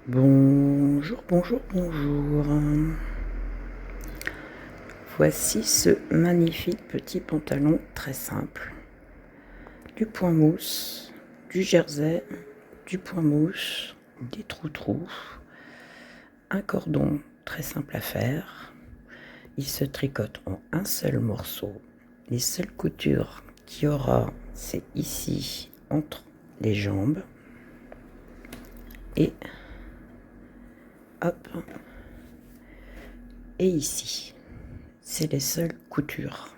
Bonjour, bonjour, bonjour. Voici ce magnifique petit pantalon très simple. Du point mousse, du jersey, du point mousse, des trous-trous, un cordon très simple à faire. Il se tricote en un seul morceau. Les seules coutures qu'il y aura, c'est ici, entre les jambes. Et hop, et ici. C'est les seules coutures.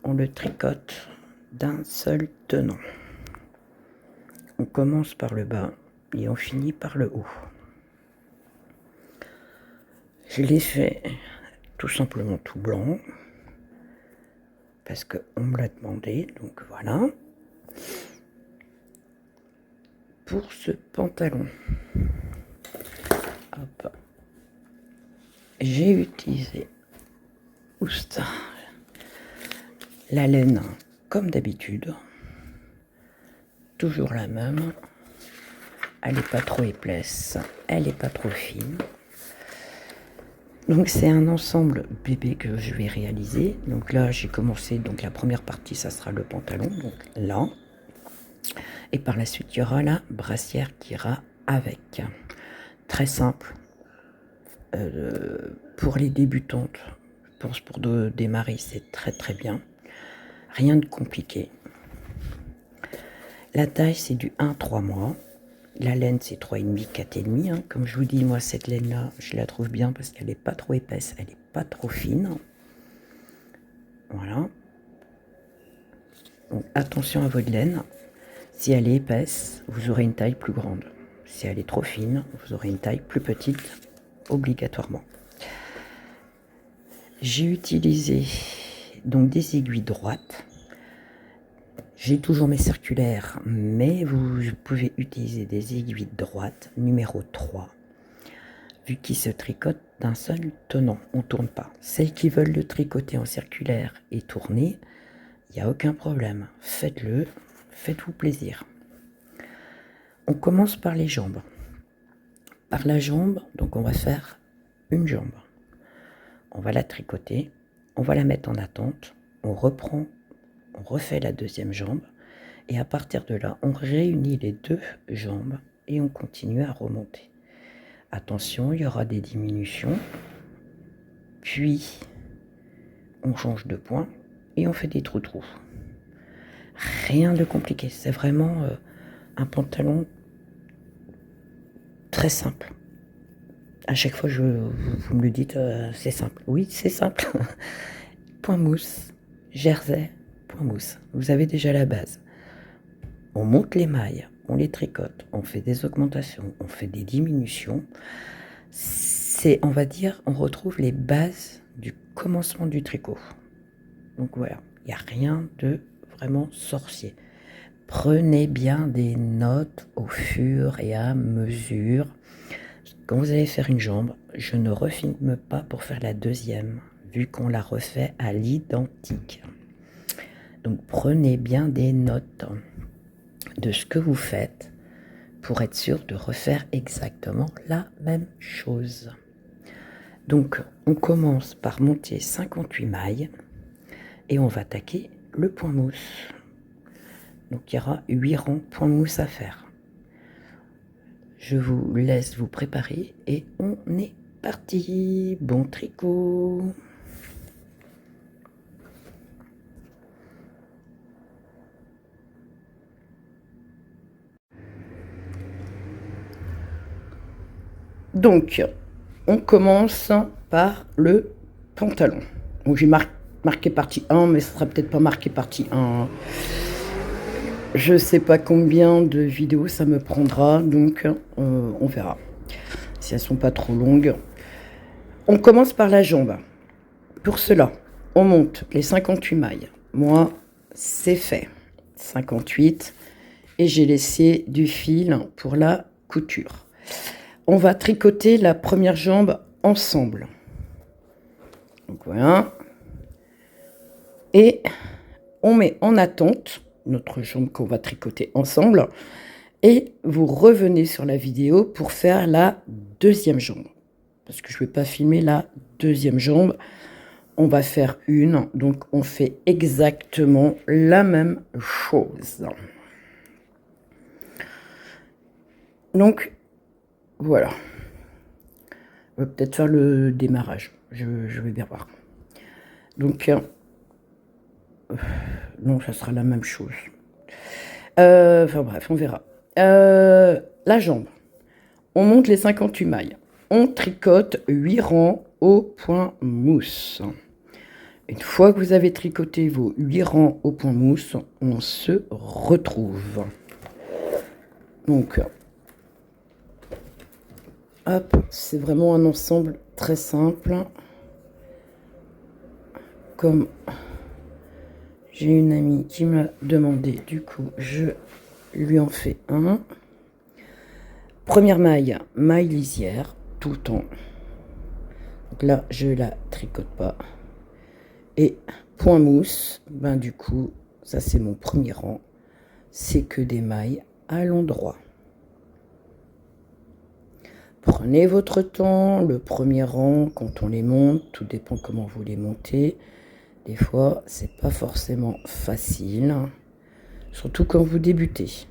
On le tricote d'un seul tenant. On commence par le bas et on finit par le haut. Je l'ai fait tout simplement tout blanc parce qu'on me l'a demandé, donc voilà. Pour ce pantalon, hop, j'ai utilisé la laine comme d'habitude, toujours la même. Elle n'est pas trop épaisse, elle n'est pas trop fine. Donc c'est un ensemble bébé que je vais réaliser. Donc là j'ai commencé, donc la première partie ça sera le pantalon, donc là. Et par la suite il y aura la brassière qui ira avec. Très simple. Pour les débutantes, je pense pour démarrer c'est très très bien. Rien de compliqué. La taille c'est du 1-3 mois. La laine c'est 3,5, 4,5. Hein. Comme je vous dis, moi cette laine là, je la trouve bien parce qu'elle n'est pas trop épaisse, elle n'est pas trop fine. Voilà. Donc attention à votre laine. Si elle est épaisse, vous aurez une taille plus grande. Si elle est trop fine, vous aurez une taille plus petite, obligatoirement. J'ai utilisé donc des aiguilles droites. J'ai toujours mes circulaires, mais vous pouvez utiliser des aiguilles droites, numéro 3, vu qu'ils se tricotent d'un seul tenant, on ne tourne pas. Celles qui veulent le tricoter en circulaire et tourner, il n'y a aucun problème. Faites-le, faites-vous plaisir. On commence par les jambes. Par la jambe, donc on va faire une jambe. On va la tricoter, on va la mettre en attente, on reprend, on refait la deuxième jambe, et à partir de là, on réunit les deux jambes et on continue à remonter. Attention, il y aura des diminutions, puis on change de point et on fait des trous-trous. Rien de compliqué, c'est vraiment un pantalon très simple. À chaque fois, vous me le dites, c'est simple. Oui, c'est simple. Point mousse, jersey, point mousse. Vous avez déjà la base. On monte les mailles, on les tricote, on fait des augmentations, on fait des diminutions. C'est, on va dire, on retrouve les bases du commencement du tricot. Donc voilà, il n'y a rien de vraiment sorcier. Prenez bien des notes au fur et à mesure. Quand vous allez faire une jambe, je ne refilme pas pour faire la deuxième, vu qu'on la refait à l'identique. Donc prenez bien des notes de ce que vous faites pour être sûr de refaire exactement la même chose. Donc on commence par monter 58 mailles et on va attaquer le point mousse. Donc il y aura 8 rangs point mousse à faire. Je vous laisse vous préparer et on est parti. Bon tricot. Donc, on commence par le pantalon. Donc j'ai marqué partie 1, mais ce sera peut-être pas marqué partie 1. Je sais pas combien de vidéos ça me prendra, donc on verra. Si elles sont pas trop longues. On commence par la jambe. Pour cela, on monte les 58 mailles. Moi, c'est fait. 58. Et j'ai laissé du fil pour la couture. On va tricoter la première jambe ensemble. Donc voilà. Et on met en attente notre jambe qu'on va tricoter ensemble. Et vous revenez sur la vidéo pour faire la deuxième jambe. Parce que je ne vais pas filmer la deuxième jambe. On va faire une. Donc, on fait exactement la même chose. Donc, voilà. On va peut-être faire le démarrage. Je vais bien voir. Donc, non, ça sera la même chose. Enfin bref, on verra. La jambe. On monte les 58 mailles. On tricote 8 rangs au point mousse. Une fois que vous avez tricoté vos 8 rangs au point mousse, on se retrouve. Donc, hop, c'est vraiment un ensemble très simple. Comme j'ai une amie qui m'a demandé, du coup, je lui en fais un. Première maille, maille lisière, tout le temps. Donc là, je la tricote pas. Et point mousse, ben du coup, ça c'est mon premier rang. C'est que des mailles à l'endroit. Prenez votre temps, le premier rang, quand on les monte, tout dépend comment vous les montez. Des fois, c'est pas forcément facile, surtout quand vous débutez.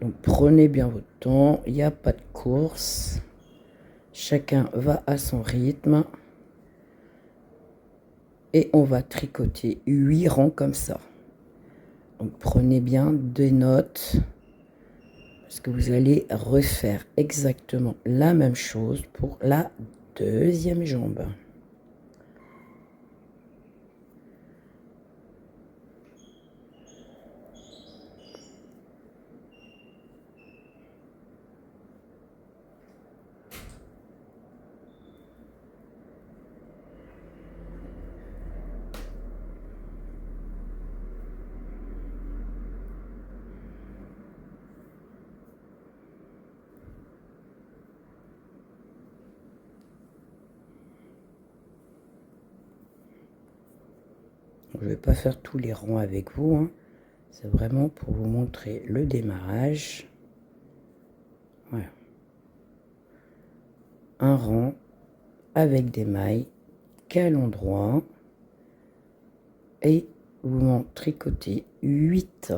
Donc prenez bien votre temps, il n'y a pas de course. Chacun va à son rythme. Et on va tricoter 8 rangs comme ça. Donc prenez bien des notes. Parce que vous allez refaire exactement la même chose pour la deuxième jambe. Je ne vais pas faire tous les rangs avec vous, hein. C'est vraiment pour vous montrer le démarrage. Voilà. Un rang avec des mailles qu'à l'endroit. Et vous en tricotez 8.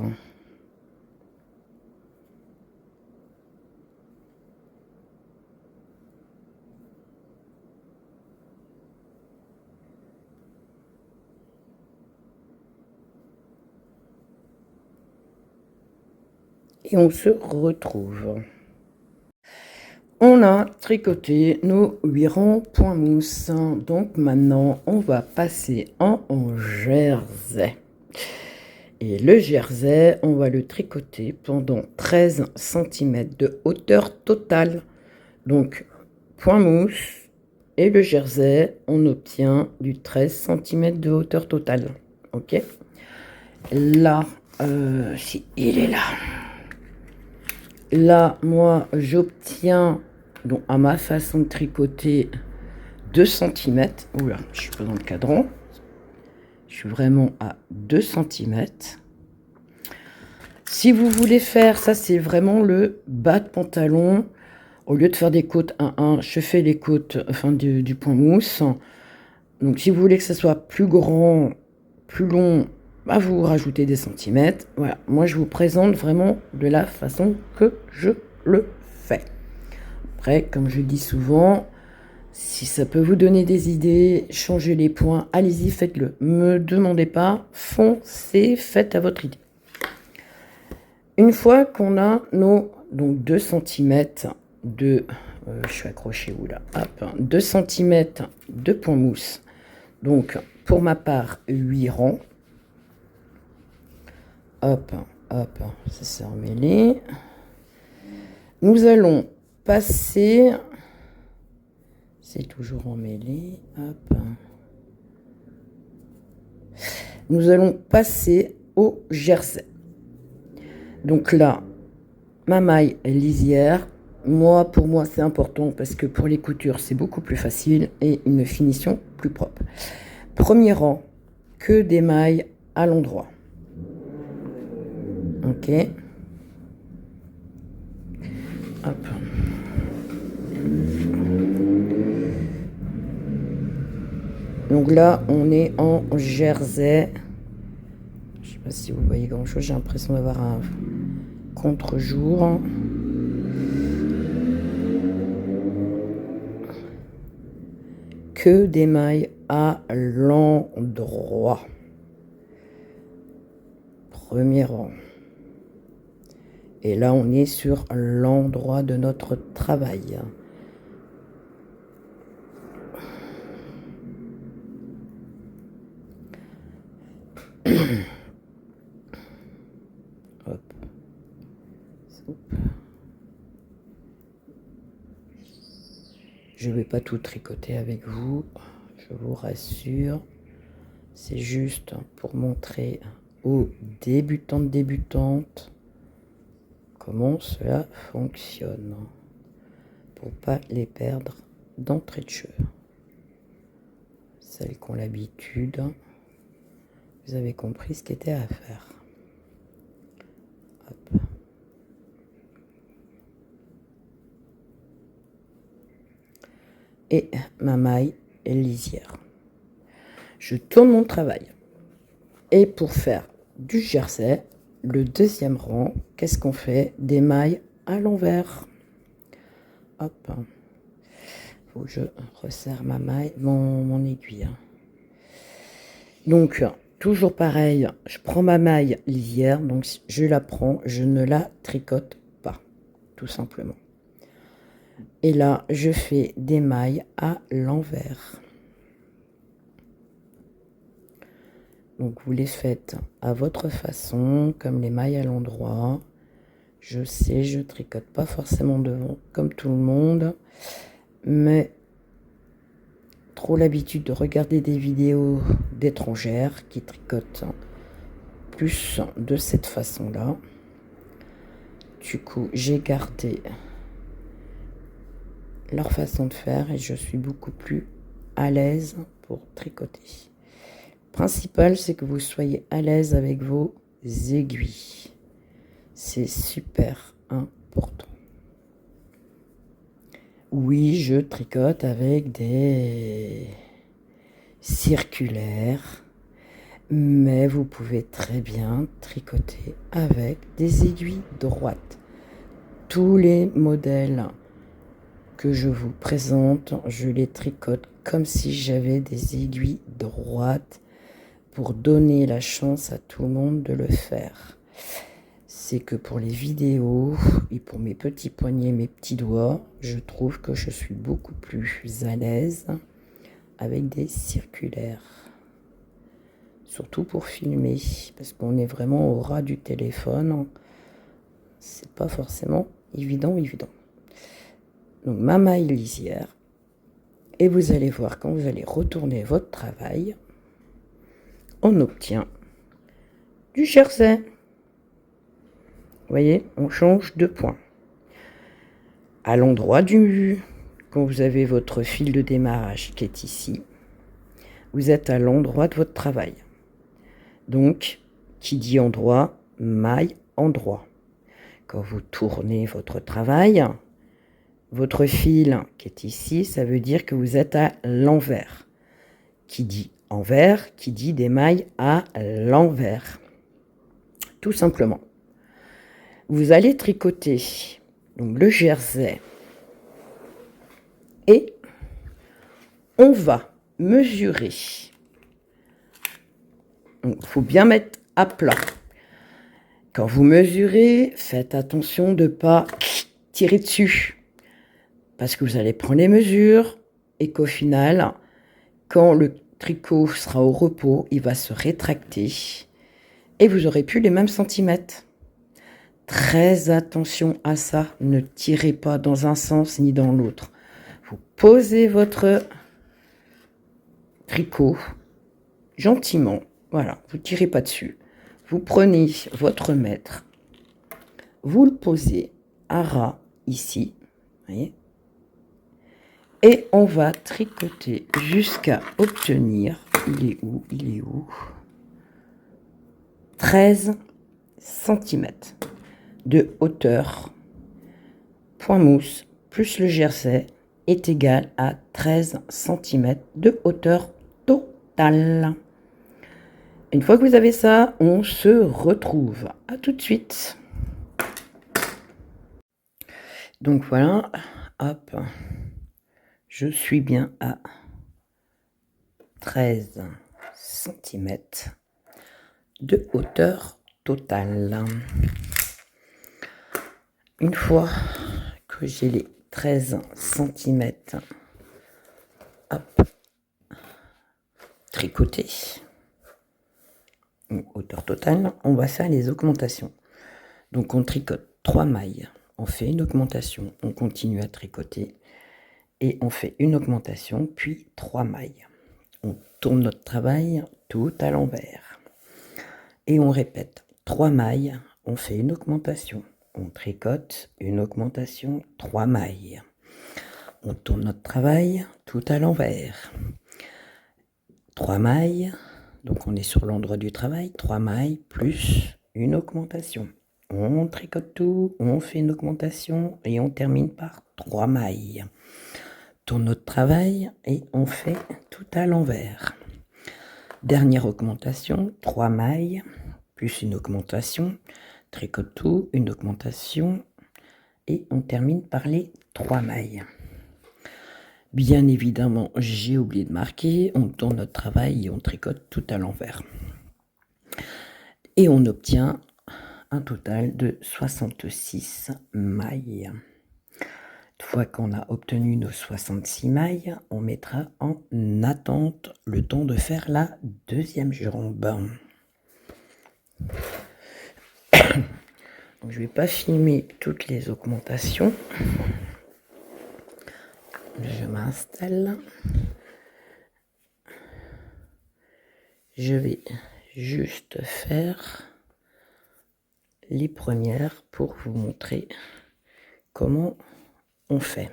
Et on se retrouve. On a tricoté nos 8 rangs point mousse. Donc maintenant, on va passer en jersey. Et le jersey, on va le tricoter pendant 13 cm de hauteur totale. Donc, point mousse et le jersey, on obtient du 13 cm de hauteur totale. Ok? Là, si il est là. Là, moi, j'obtiens, donc à ma façon de tricoter, 2 cm. Oula, je suis pas dans le cadran. Je suis vraiment à 2 cm. Si vous voulez faire, ça c'est vraiment le bas de pantalon. Au lieu de faire des côtes 1-1, je fais les côtes enfin, du point mousse. Donc si vous voulez que ça soit plus grand, plus long, bah, vous rajoutez des centimètres. Voilà, moi je vous présente vraiment de la façon que je le fais. Après, comme je dis souvent, si ça peut vous donner des idées, changez les points, allez-y, faites-le. Me demandez pas, foncez, faites à votre idée. Une fois qu'on a nos donc 2 cm de... je suis accroché où là? Hop, 2 cm de point mousse. Donc, pour ma part, 8 rangs. Hop, hop, ça s'est emmêlé. Nous allons passer... C'est toujours emmêlé. Hop. Nous allons passer au jersey. Donc là, ma maille est lisière. Pour moi, c'est important parce que pour les coutures, c'est beaucoup plus facile et une finition plus propre. Premier rang, que des mailles à l'endroit. Ok. Hop. Donc là, on est en jersey. Je sais pas si vous voyez grand chose, j'ai l'impression d'avoir un contre-jour. Que des mailles à l'endroit. Premier rang. Et là, on est sur l'endroit de notre travail. Hop. Je ne vais pas tout tricoter avec vous, je vous rassure. C'est juste pour montrer aux débutantes comment cela fonctionne. Pour pas les perdre d'entrée de jeu. Celles qui ont l'habitude, vous avez compris ce qu'était à faire. Hop. Et ma maille est lisière. Je tourne mon travail. Et pour faire du jersey, le deuxième rang, qu'est-ce qu'on fait? Des mailles à l'envers. Hop. Faut que je resserre ma maille, mon aiguille. Donc, toujours pareil, je prends ma maille lisière, donc je la prends, je ne la tricote pas, tout simplement. Et là, je fais des mailles à l'envers. Donc, vous les faites à votre façon, comme les mailles à l'endroit. Je sais, je tricote pas forcément devant, comme tout le monde, mais trop l'habitude de regarder des vidéos d'étrangères qui tricotent plus de cette façon-là. Du coup, j'ai gardé leur façon de faire et je suis beaucoup plus à l'aise pour tricoter. Le principal, c'est que vous soyez à l'aise avec vos aiguilles. C'est super important. Oui, je tricote avec des circulaires, mais vous pouvez très bien tricoter avec des aiguilles droites. Tous les modèles que je vous présente, je les tricote comme si j'avais des aiguilles droites pour donner la chance à tout le monde de le faire. C'est que pour les vidéos et pour mes petits poignets, mes petits doigts, je trouve que je suis beaucoup plus à l'aise avec des circulaires. Surtout pour filmer, parce qu'on est vraiment au ras du téléphone. C'est pas forcément évident. Donc ma maille lisière. Et vous allez voir, quand vous allez retourner votre travail, on obtient du jersey. Vous voyez, on change de point. À l'endroit quand vous avez votre fil de démarrage qui est ici, vous êtes à l'endroit de votre travail. Donc, qui dit endroit, maille endroit. Quand vous tournez votre travail, votre fil qui est ici, ça veut dire que vous êtes à l'envers. Qui dit envers, qui dit des mailles à l'envers. Tout simplement. Vous allez tricoter donc le jersey et on va mesurer. Il faut bien mettre à plat. Quand vous mesurez, faites attention de ne pas tirer dessus parce que vous allez prendre les mesures et qu'au final, quand le tricot sera au repos, il va se rétracter et vous aurez plus les mêmes centimètres. Très attention à ça, ne tirez pas dans un sens ni dans l'autre. Vous posez votre tricot gentiment, voilà, vous ne tirez pas dessus. Vous prenez votre mètre, vous le posez à ras ici, voyez, et on va tricoter jusqu'à obtenir, il est où 13 cm de hauteur point mousse plus le jersey est égal à 13 cm de hauteur totale. Une fois que vous avez ça, on se retrouve. À tout de suite. Donc voilà, hop, je suis bien à 13 cm de hauteur totale. Une fois que j'ai les 13 cm tricotés, hauteur totale, on va faire les augmentations. Donc on tricote 3 mailles, on fait une augmentation, on continue à tricoter et on fait une augmentation puis 3 mailles. On tourne notre travail tout à l'envers et on répète 3 mailles, on fait une augmentation, on tricote, une augmentation, 3 mailles. On tourne notre travail tout à l'envers. 3 mailles, donc on est sur l'endroit du travail, 3 mailles plus une augmentation. On tricote tout, on fait une augmentation et on termine par 3 mailles. Tourne notre travail et on fait tout à l'envers. Dernière augmentation, 3 mailles plus une augmentation, tricote tout, une augmentation et on termine par les 3 mailles. Bien évidemment, j'ai oublié de marquer, on tourne notre travail et on tricote tout à l'envers. Et on obtient un total de 66 mailles. Une fois qu'on a obtenu nos 66 mailles, on mettra en attente le temps de faire la deuxième jambe. Donc, je ne vais pas filmer toutes les augmentations. Je m'installe. Je vais juste faire les premières pour vous montrer comment on fait.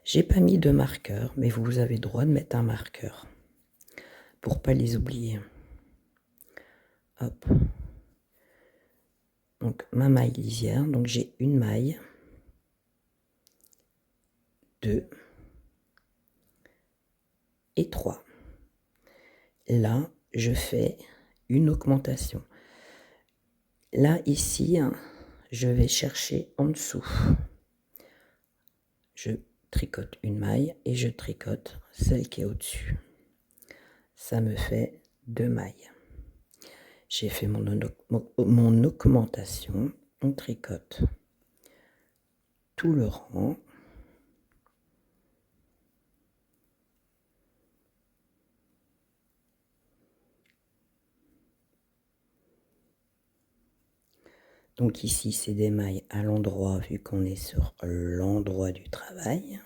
J'ai pas mis de marqueur, mais vous avez le droit de mettre un marqueur pour pas les oublier. Hop. Donc ma maille lisière, donc j'ai une maille, 2 et 3. Là, je fais une augmentation. Là, ici, je vais chercher en dessous. Je tricote une maille et je tricote celle qui est au-dessus. Ça me fait 2 mailles. J'ai fait mon augmentation. On tricote tout le rang. Donc ici, c'est des mailles à l'endroit, vu qu'on est sur l'endroit du travail.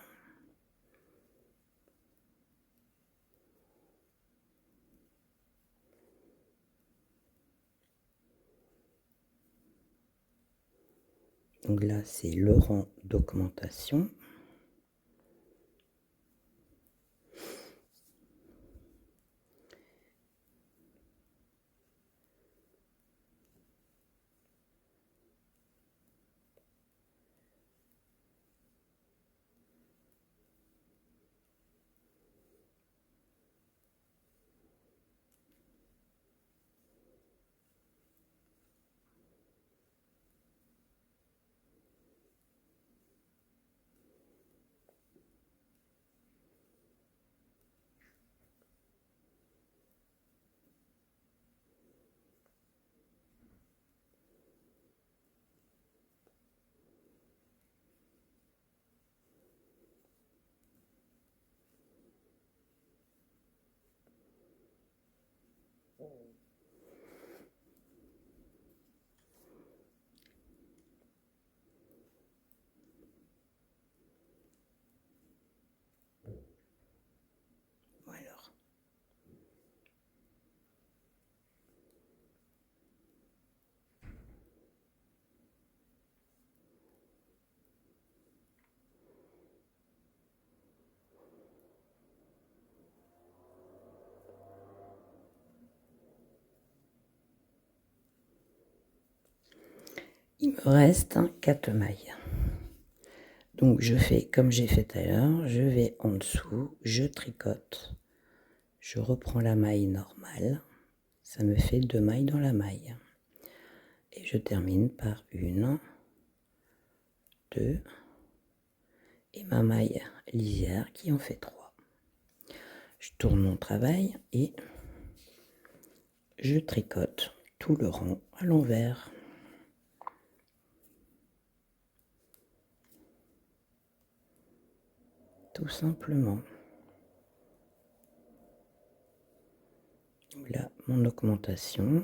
Donc là, c'est le rang d'augmentation. Voilà. Il me reste 4 mailles. Donc je fais comme j'ai fait tout à l'heure, je vais en dessous, je tricote, je reprends la maille normale, ça me fait 2 mailles dans la maille. Et je termine par 1, 2 et ma maille lisière qui en fait 3. Je tourne mon travail et je tricote tout le rang à l'envers. Tout simplement. Voilà mon augmentation.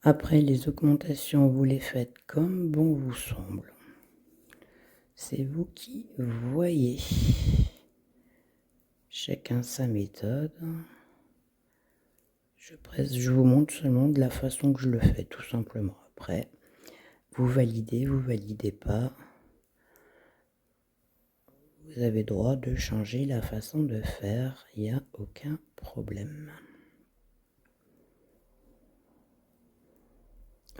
Après les augmentations, vous les faites comme bon vous semble. C'est vous qui voyez. Chacun sa méthode. Je vous montre seulement de la façon que je le fais, tout simplement. Après, vous validez pas. Vous avez droit de changer la façon de faire, il n'y a aucun problème.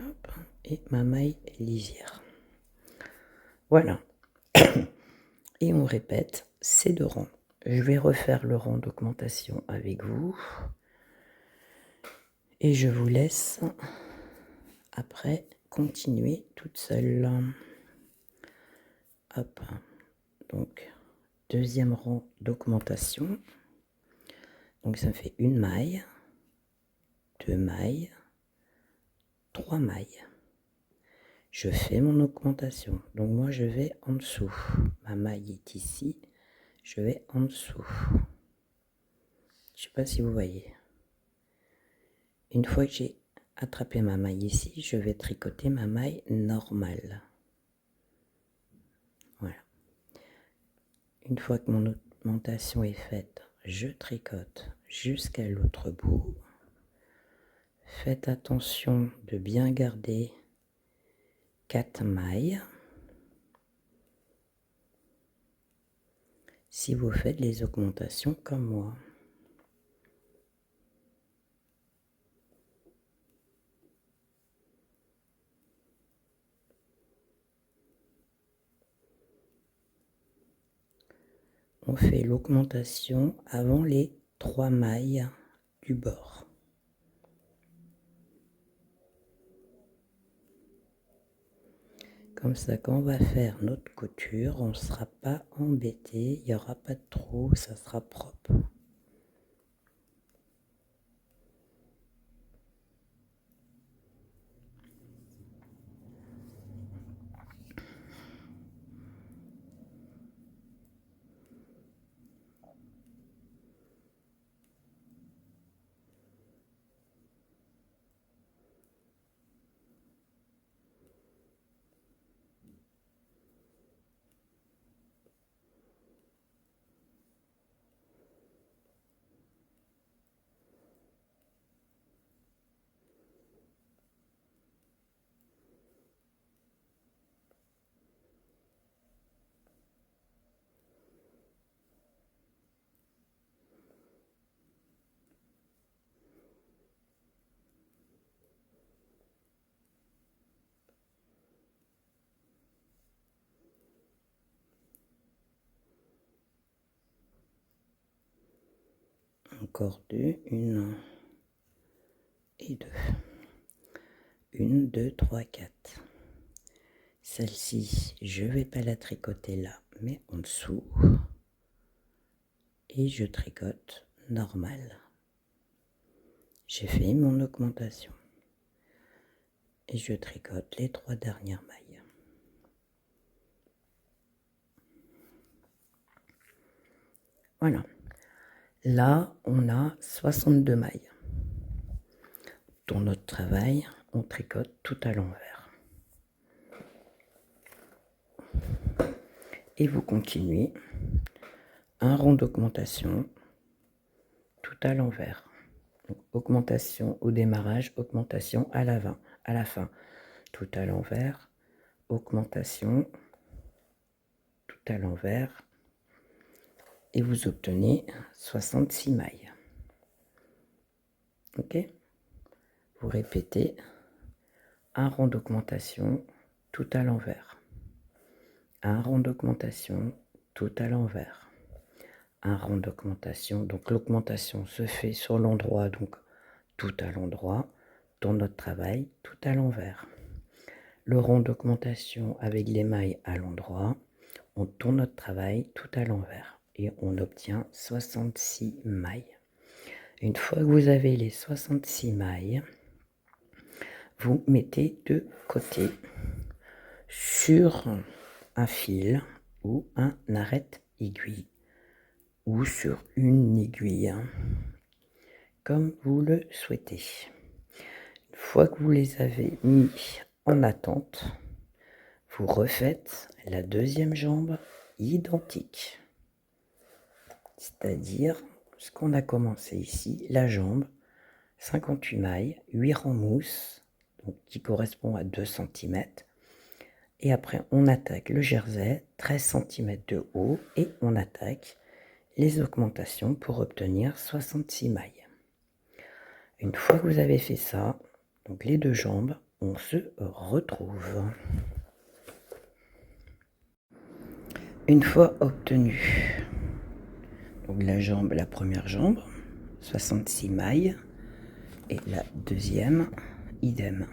Hop, et ma maille lisière. Voilà. Et on répète ces 2 rangs. Je vais refaire le rang d'augmentation avec vous. Et je vous laisse après continuer toute seule. Hop. Donc, 2e rang d'augmentation. Donc ça me fait 1 maille, 2 mailles, 3 mailles. Je fais mon augmentation. Donc moi je vais en dessous. Ma maille est ici. Je vais en dessous. Je ne sais pas si vous voyez. Une fois que j'ai attrapé ma maille ici, je vais tricoter ma maille normale. Voilà. Une fois que mon augmentation est faite, je tricote jusqu'à l'autre bout. Faites attention de bien garder 4 mailles. Si vous faites les augmentations comme moi. On fait l'augmentation avant les 3 mailles du bord. Comme ça, quand on va faire notre couture, on ne sera pas embêté, il n'y aura pas de trou, ça sera propre. Encore 2, 1 et 2. 1, 2, 3, 4. Celle-ci, je ne vais pas la tricoter là, mais en dessous. Et je tricote normal. J'ai fait mon augmentation et je tricote les 3 dernières mailles. Voilà. Là, on a 62 mailles. Dans notre travail, on tricote tout à l'envers. Et vous continuez un rond d'augmentation tout à l'envers. Augmentation au démarrage, augmentation à la fin. Tout à l'envers, augmentation, tout à l'envers. Et vous obtenez 66 mailles. Ok? Vous répétez un rond d'augmentation tout à l'envers. Un rond d'augmentation tout à l'envers. Un rond d'augmentation, donc l'augmentation se fait sur l'endroit, donc tout à l'endroit, dans notre travail, tout à l'envers. Le rond d'augmentation avec les mailles à l'endroit, on tourne notre travail tout à l'envers et on obtient 66 mailles. Une fois que vous avez les 66 mailles, vous mettez de côté sur un fil ou un arrête-aiguille ou sur une aiguille, comme vous le souhaitez. Une fois que vous les avez mis en attente, vous refaites la deuxième jambe identique. C'est-à-dire ce qu'on a commencé ici, la jambe, 58 mailles, 8 rangs mousse, donc qui correspond à 2 cm. Et après, on attaque le jersey, 13 cm de haut, et on attaque les augmentations pour obtenir 66 mailles. Une fois que vous avez fait ça, donc les deux jambes, on se retrouve. Une fois obtenu, donc la première jambe, 66 mailles, et la deuxième, idem.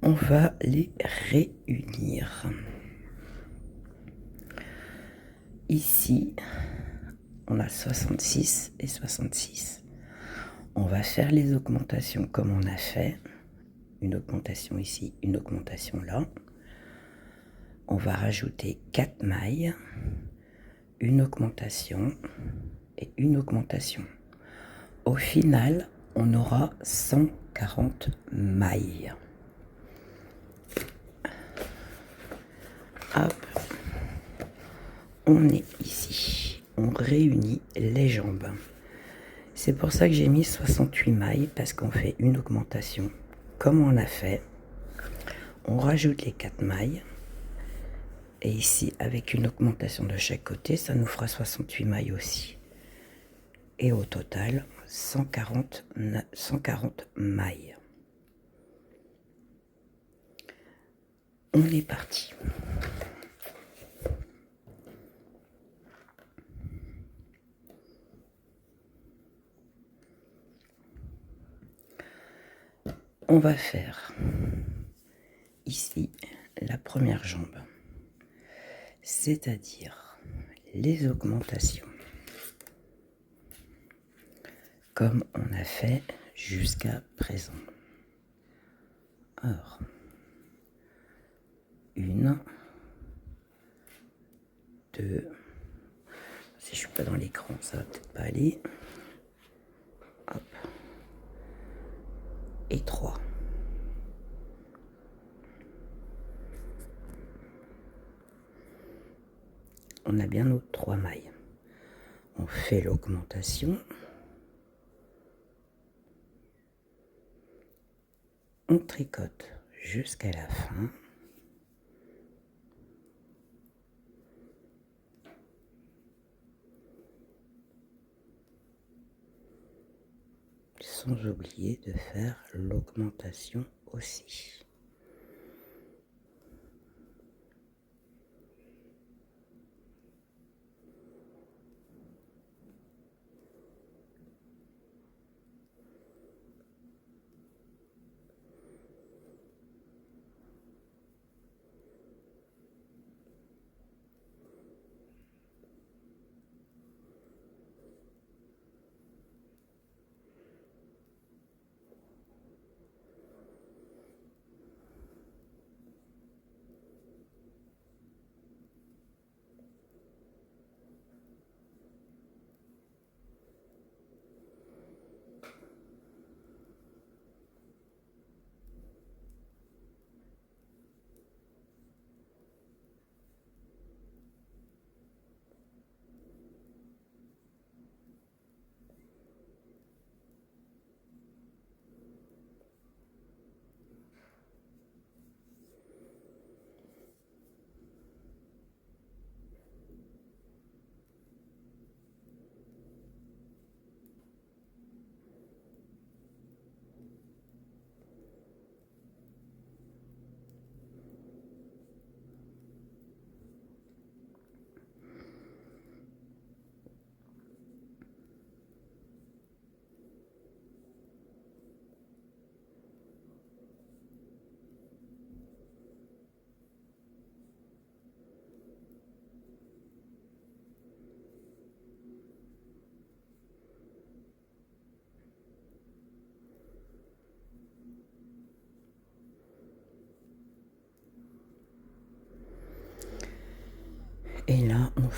On va les réunir. Ici, on a 66 et 66. On va faire les augmentations comme on a fait. Une augmentation ici, une augmentation là. On va rajouter 4 mailles, une augmentation et une augmentation. Au final, on aura 140 mailles. Hop, on est ici. On réunit les jambes. C'est pour ça que j'ai mis 68 mailles, parce qu'on fait une augmentation comme on a fait. On rajoute les 4 mailles. Et ici, avec une augmentation de chaque côté, ça nous fera 68 mailles aussi. Et au total, 140 mailles. On est parti. On va faire ici la première jambe, c'est-à-dire les augmentations, comme on a fait jusqu'à présent. Alors, une, deux, si je suis pas dans l'écran, ça va peut-être pas aller. Hop. Et 3. On a bien nos 3 mailles. On fait l'augmentation. On tricote jusqu'à la fin. Sans oublier de faire l'augmentation aussi.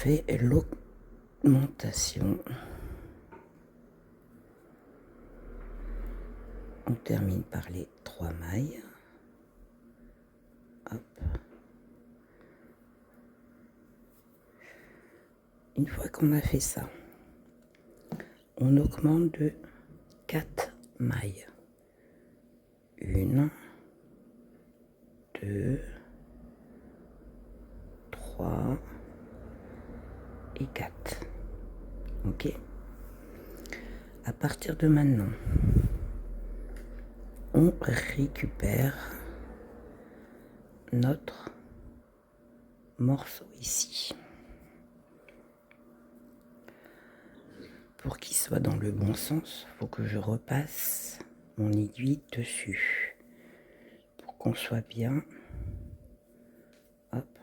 fait l'augmentation. On termine par les 3 mailles. Hop. Une fois qu'on a fait ça, on augmente de 4 mailles. 1, 2, 3 et 4. Ok. À partir de maintenant, on récupère notre morceau ici. Pour qu'il soit dans le bon sens, il faut que je repasse mon aiguille dessus. Pour qu'on soit bien. Hop.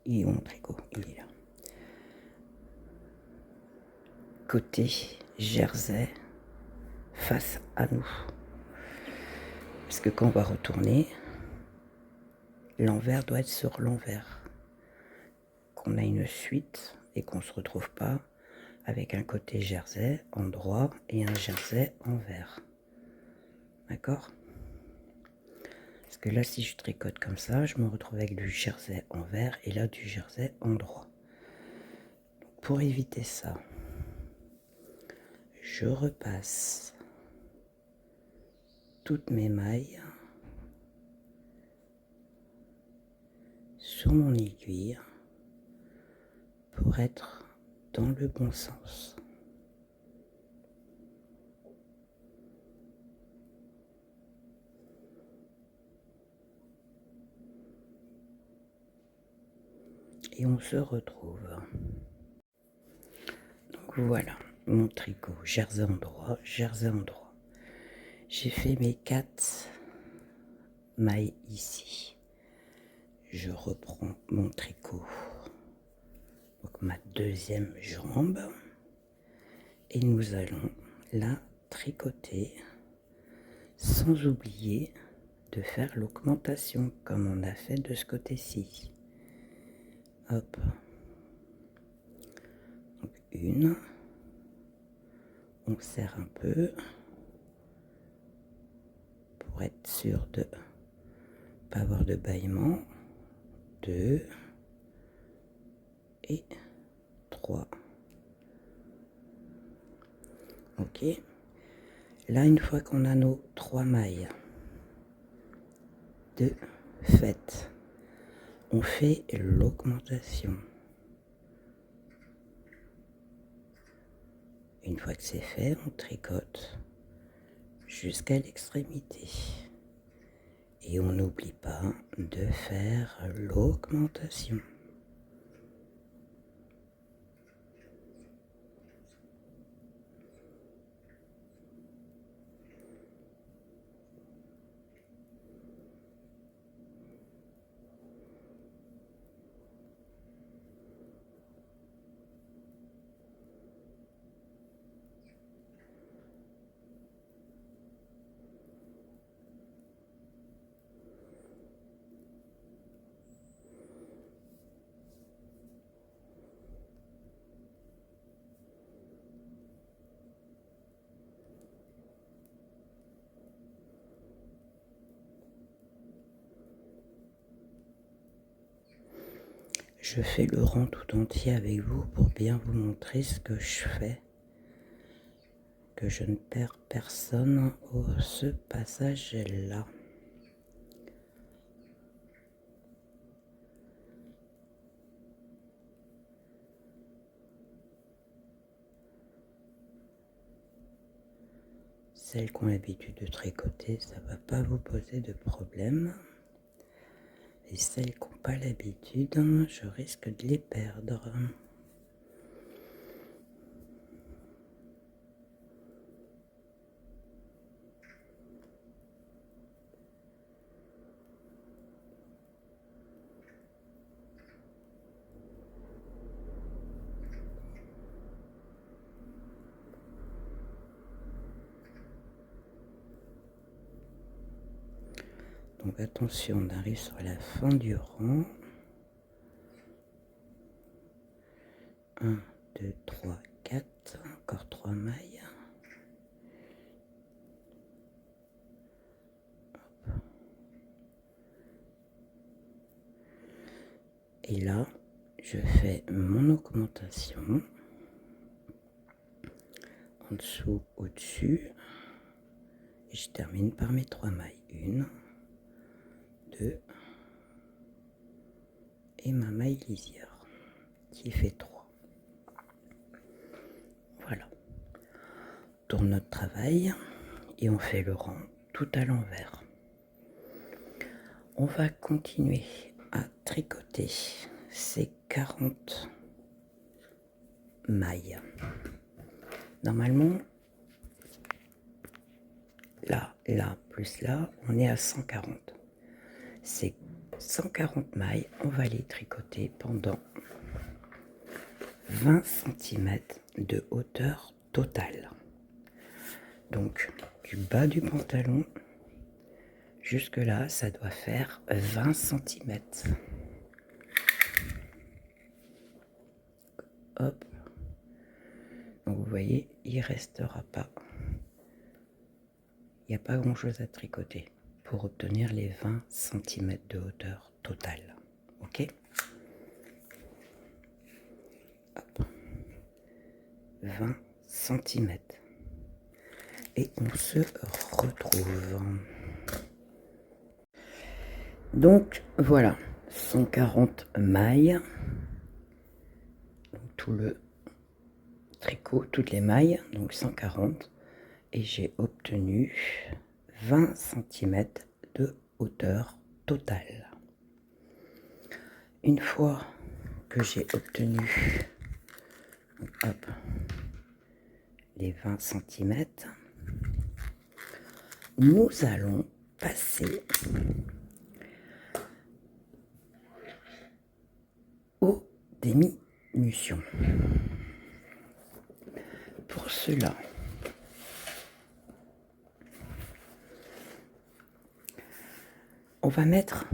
Et mon tricot, il est là. Côté jersey, face à nous. Parce que quand on va retourner, l'envers doit être sur l'envers. Qu'on a une suite et qu'on ne se retrouve pas avec un côté jersey en droit et un jersey envers. D'accord? Parce que là, si je tricote comme ça, je me retrouve avec du jersey envers et là du jersey en droit. Donc, pour éviter ça, je repasse toutes mes mailles sur mon aiguille pour être dans le bon sens. Et on se retrouve. Donc voilà, mon tricot, jersey en droit, jersey en droit. J'ai fait mes 4 mailles ici. Je reprends mon tricot, donc ma deuxième jambe, et nous allons la tricoter sans oublier de faire l'augmentation comme on a fait de ce côté-ci. Hop. Donc une, on serre un peu pour être sûr de pas avoir de bâillement. 2 et 3. Ok. Là, une fois qu'on a nos 3 mailles de fait, on fait l'augmentation. Une fois que c'est fait, on tricote jusqu'à l'extrémité. Et on n'oublie pas de faire l'augmentation. Je fais le rang tout entier avec vous pour bien vous montrer ce que je fais. Que je ne perds personne au ce passage-là. Celles qui ont l'habitude de tricoter, ça ne va pas vous poser de problème. Et celles qui n'ont pas l'habitude, je risque de les perdre. Donc attention, on arrive sur la fin du rang. 1, 2, 3, 4, encore 3 mailles. Hop. Et là, je fais mon augmentation. En dessous, au-dessus. Et je termine par mes 3 mailles. 1, 2 et ma maille lisière qui fait 3. Voilà. On tourne notre travail et on fait le rang tout à l'envers. On va continuer à tricoter ces 40 mailles. Normalement, là, plus là, on est à 140. Ces 140 mailles, on va les tricoter pendant 20 cm de hauteur totale. Donc, du bas du pantalon jusque là, ça doit faire 20 cm. Hop. Donc, vous voyez, il ne restera pas. Il n'y a pas grand chose à tricoter pour obtenir les 20 cm de hauteur totale. Ok? Hop. 20 cm. Et on se retrouve. Donc voilà, 140 mailles. Donc, tout le tricot, toutes les mailles, donc 140. Et j'ai obtenu 20 cm de hauteur totale. Une fois que j'ai obtenu hop, les 20 cm, nous allons passer aux diminutions. Pour cela, on va mettre,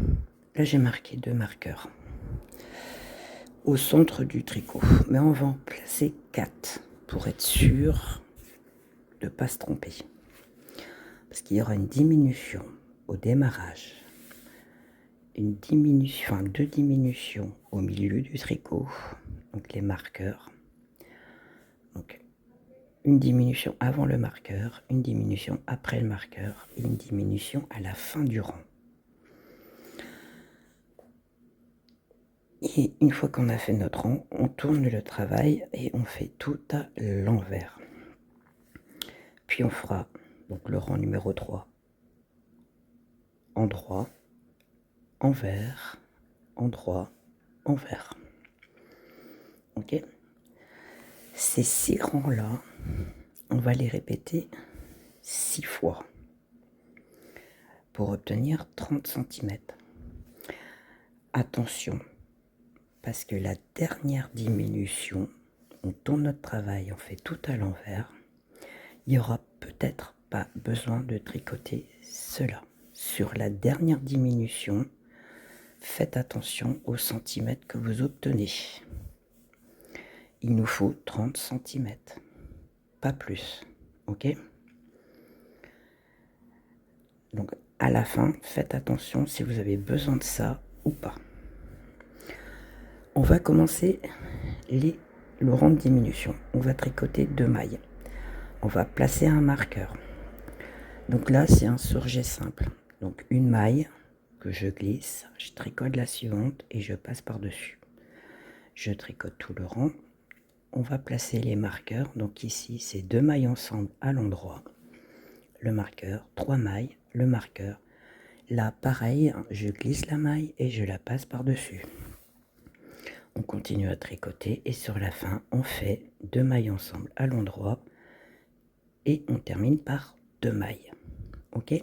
là j'ai marqué 2 marqueurs au centre du tricot, mais on va en placer 4 pour être sûr de ne pas se tromper. Parce qu'il y aura une diminution au démarrage, une diminution, enfin 2 diminutions au milieu du tricot, donc les marqueurs. Donc une diminution avant le marqueur, une diminution après le marqueur et une diminution à la fin du rang. Et une fois qu'on a fait notre rang, on tourne le travail et on fait tout à l'envers. Puis on fera donc le rang numéro 3 endroit, envers, endroit, envers. Ok? Ces 6 rangs-là, on va les répéter 6 fois pour obtenir 30 cm. Attention, parce que la dernière diminution, on tourne notre travail, on fait tout à l'envers, il n'y aura peut-être pas besoin de tricoter cela. Sur la dernière diminution, faites attention aux centimètres que vous obtenez. Il nous faut 30 cm, pas plus, ok? Donc à la fin, faites attention si vous avez besoin de ça ou pas. On va commencer le rang de diminution. On va tricoter 2 mailles. On va placer un marqueur. Donc là, c'est un surjet simple. Donc une maille que je glisse, je tricote la suivante et je passe par-dessus. Je tricote tout le rang. On va placer les marqueurs. Donc ici, c'est 2 mailles ensemble à l'endroit. Le marqueur, 3 mailles, le marqueur. Là, pareil, je glisse la maille et je la passe par-dessus. On continue à tricoter et sur la fin, on fait 2 mailles ensemble à l'endroit et on termine par 2 mailles. Ok?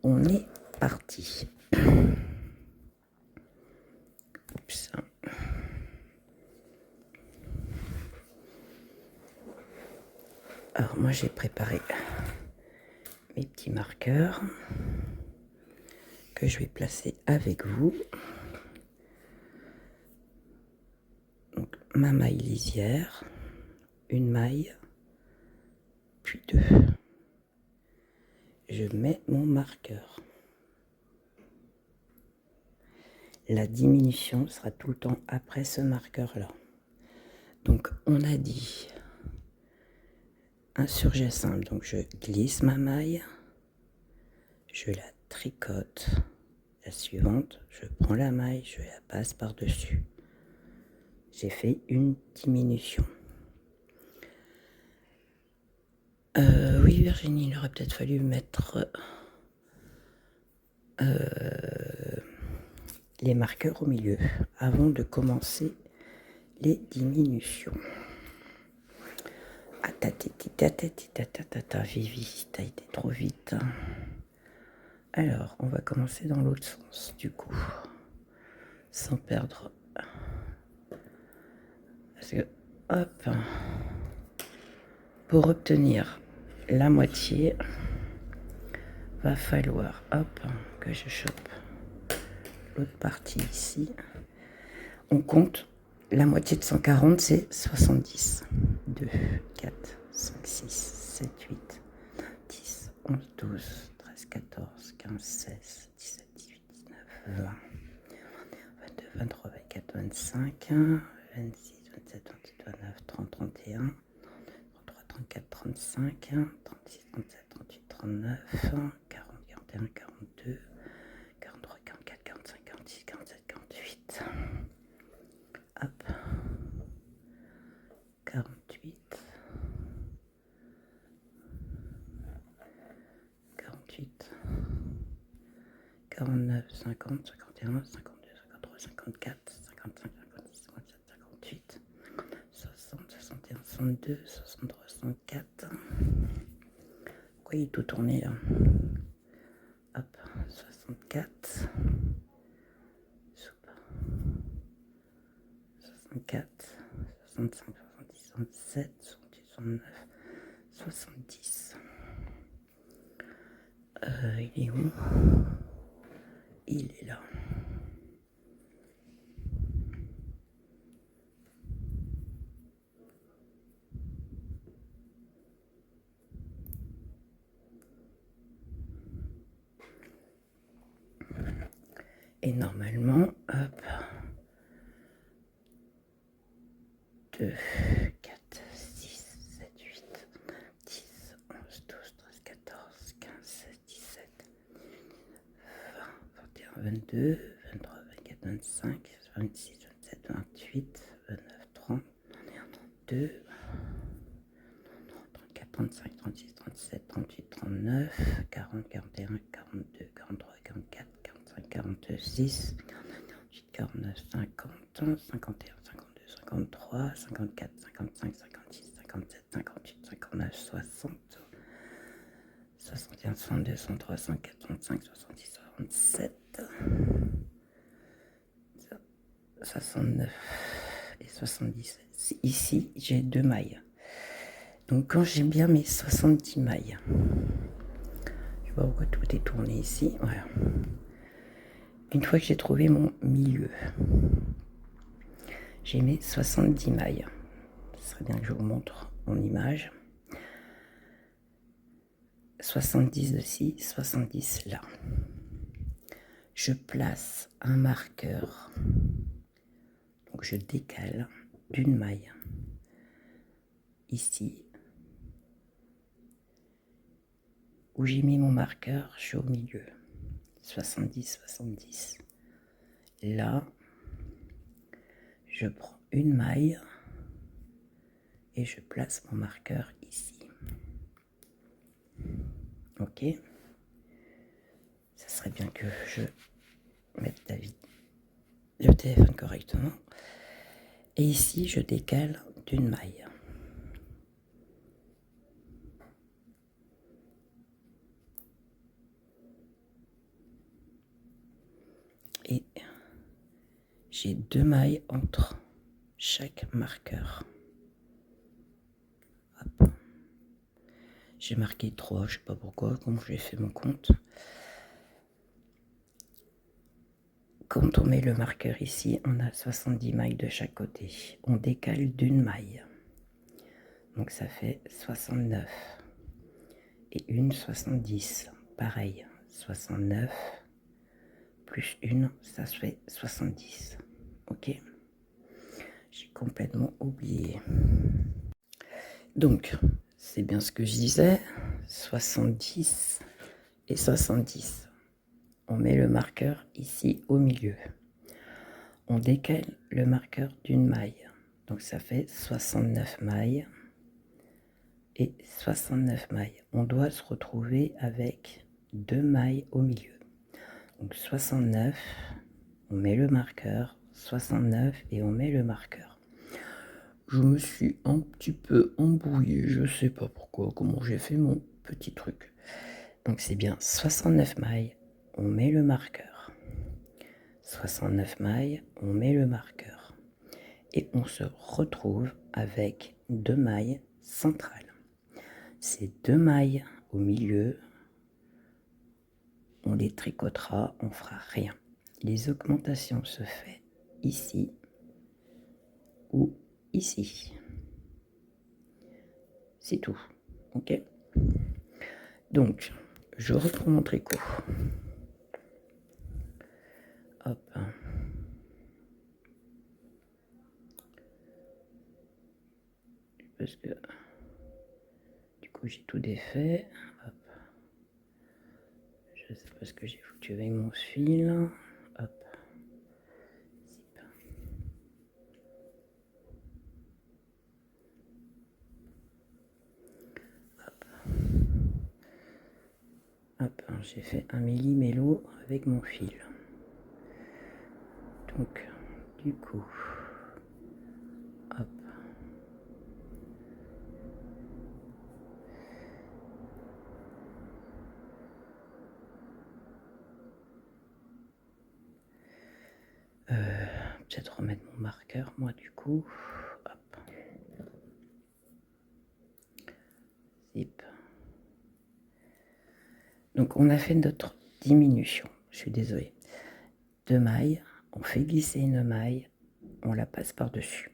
On est parti. Oups. Alors moi j'ai préparé mes petits marqueurs que je vais placer avec vous. Donc, ma maille lisière, une maille, puis deux. Je mets mon marqueur. La diminution sera tout le temps après ce marqueur-là. Donc, on a dit un surjet simple. Donc, je glisse ma maille, je la tricote. La suivante, je prends la maille, je la passe par-dessus. J'ai fait une diminution. Oui, Virginie, il aurait peut-être fallu mettre les marqueurs au milieu avant de commencer les diminutions. Vivi, t'as été trop vite. Alors, on va commencer dans l'autre sens, du coup, sans perdre. Parce que, hop, pour obtenir la moitié, va falloir, hop, que je chope l'autre partie ici. On compte, la moitié de 140, c'est 70. 2, 4, 5, 6, 7, 8, 10, 11, 12, 13, 14, 15, 16, 17, 18, 19, 20, 22, 23, 24, 25, 26, 27, 28, 29, 30, 31, 33, 34, 35, 36, 37, 38, 39, 40, 41, 42, 43, 44, 45, 46, 47, 48. Hop. 48. 48. 49, 50, 51, 52, 53, 54, 55, 56, 57, 58, 60, 61, 62, 63, 64. Pourquoi il est tout tourné là? Hop, 64. 64, 65, 70, 67, 68, 69, 70. Il est où? Il est là. Et normalement, hop, 2, 4, 6, 7, 8, 10, 11, 12, 13, 14, 15, 16, 17, 20, 21, 22, 23, 24, 25, 26, 27, 28, 29, 30, 31, 32, 34, 35, 36, 37, 38, 39, 40, 41, 42, 43, 44, 45, 46, 48, 49, 50, 51, 52, 53, 54, 55, 56, 57, 58, 59, 60, 61, 62, 63, 64, 65, 70, 67, 69 et 70. Ici, j'ai 2 mailles. Donc quand j'ai bien mes 70 mailles, je vois pourquoi tout est tourné ici. Voilà. Une fois que j'ai trouvé mon milieu, j'ai mes 70 mailles. Ce serait bien que je vous montre en image. 70 ici, 70 là. Je place un marqueur. Donc je décale d'une maille. Ici, où j'ai mis mon marqueur, je suis au milieu. 70, 70. Là, je prends une maille et je place mon marqueur ici. Ok. Ça serait bien que je mette le téléphone correctement. Et ici, je décale d'une maille. Et j'ai 2 mailles entre chaque marqueur. Hop. J'ai marqué 3, je sais pas pourquoi, comment j'ai fait mon compte. Quand on met le marqueur ici, on a 70 mailles de chaque côté. On décale d'une maille. Donc ça fait 69. Et une 70. Pareil, 69 plus une, ça fait 70. Ok. J'ai complètement oublié. Donc, c'est bien ce que je disais. 70 et 70. On met le marqueur ici au milieu. On décale le marqueur d'une maille. Donc ça fait 69 mailles et 69 mailles. On doit se retrouver avec 2 mailles au milieu. Donc 69, on met le marqueur, 69 et on met le marqueur. Je me suis un petit peu embrouillé, je sais pas pourquoi, comment j'ai fait mon petit truc. Donc c'est bien 69 mailles, on met le marqueur. 69 mailles, on met le marqueur. Et on se retrouve avec 2 mailles centrales. Ces 2 mailles au milieu, on les tricotera, on fera rien. Les augmentations se font ici ou ici. C'est tout. Ok. Donc, je reprends mon tricot. Hop. Parce que du coup j'ai tout défait. Hop. Je sais pas ce que j'ai foutu avec mon fil. Hop. Zip. Hop. Hop. J'ai fait un millimélo avec mon fil. Donc, du coup, hop. Peut-être remettre mon marqueur, moi, du coup. Hop. Zip. Donc, on a fait notre diminution. Je suis désolée. 2 mailles, on fait glisser une maille, on la passe par-dessus.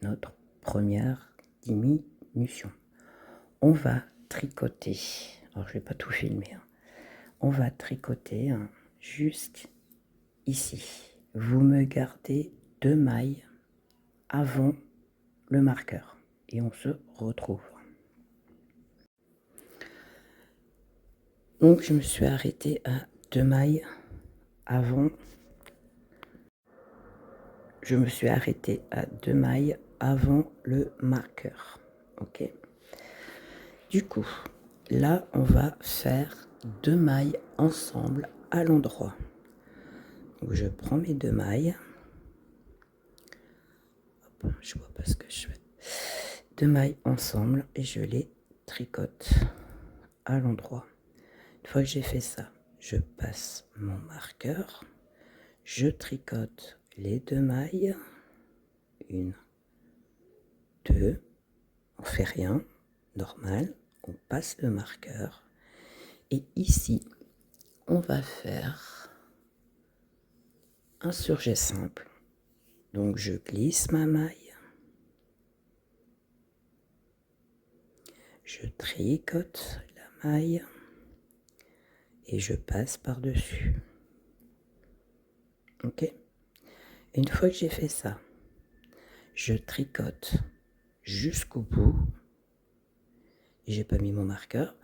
Notre première diminution. On va tricoter. Alors, je vais pas tout filmer. Hein. On va tricoter juste ici. Vous me gardez 2 mailles avant le marqueur et on se retrouve. Donc je me suis arrêtée à 2 mailles avant. Je me suis arrêtée à 2 mailles avant le marqueur. Ok. Du coup, là on va faire 2 mailles ensemble à l'endroit. Donc je prends mes 2 mailles. Hop, je vois pas ce que je fais. 2 mailles ensemble et je les tricote à l'endroit. Une fois que j'ai fait ça, je passe mon marqueur, je tricote les 2 mailles, 1, 2, on fait rien, normal, on passe le marqueur et ici on va faire un surjet simple. Donc je glisse ma maille, je tricote la maille et je passe par-dessus. Ok. Une fois que j'ai fait ça, je tricote jusqu'au bout. J'ai pas mis mon marqueur.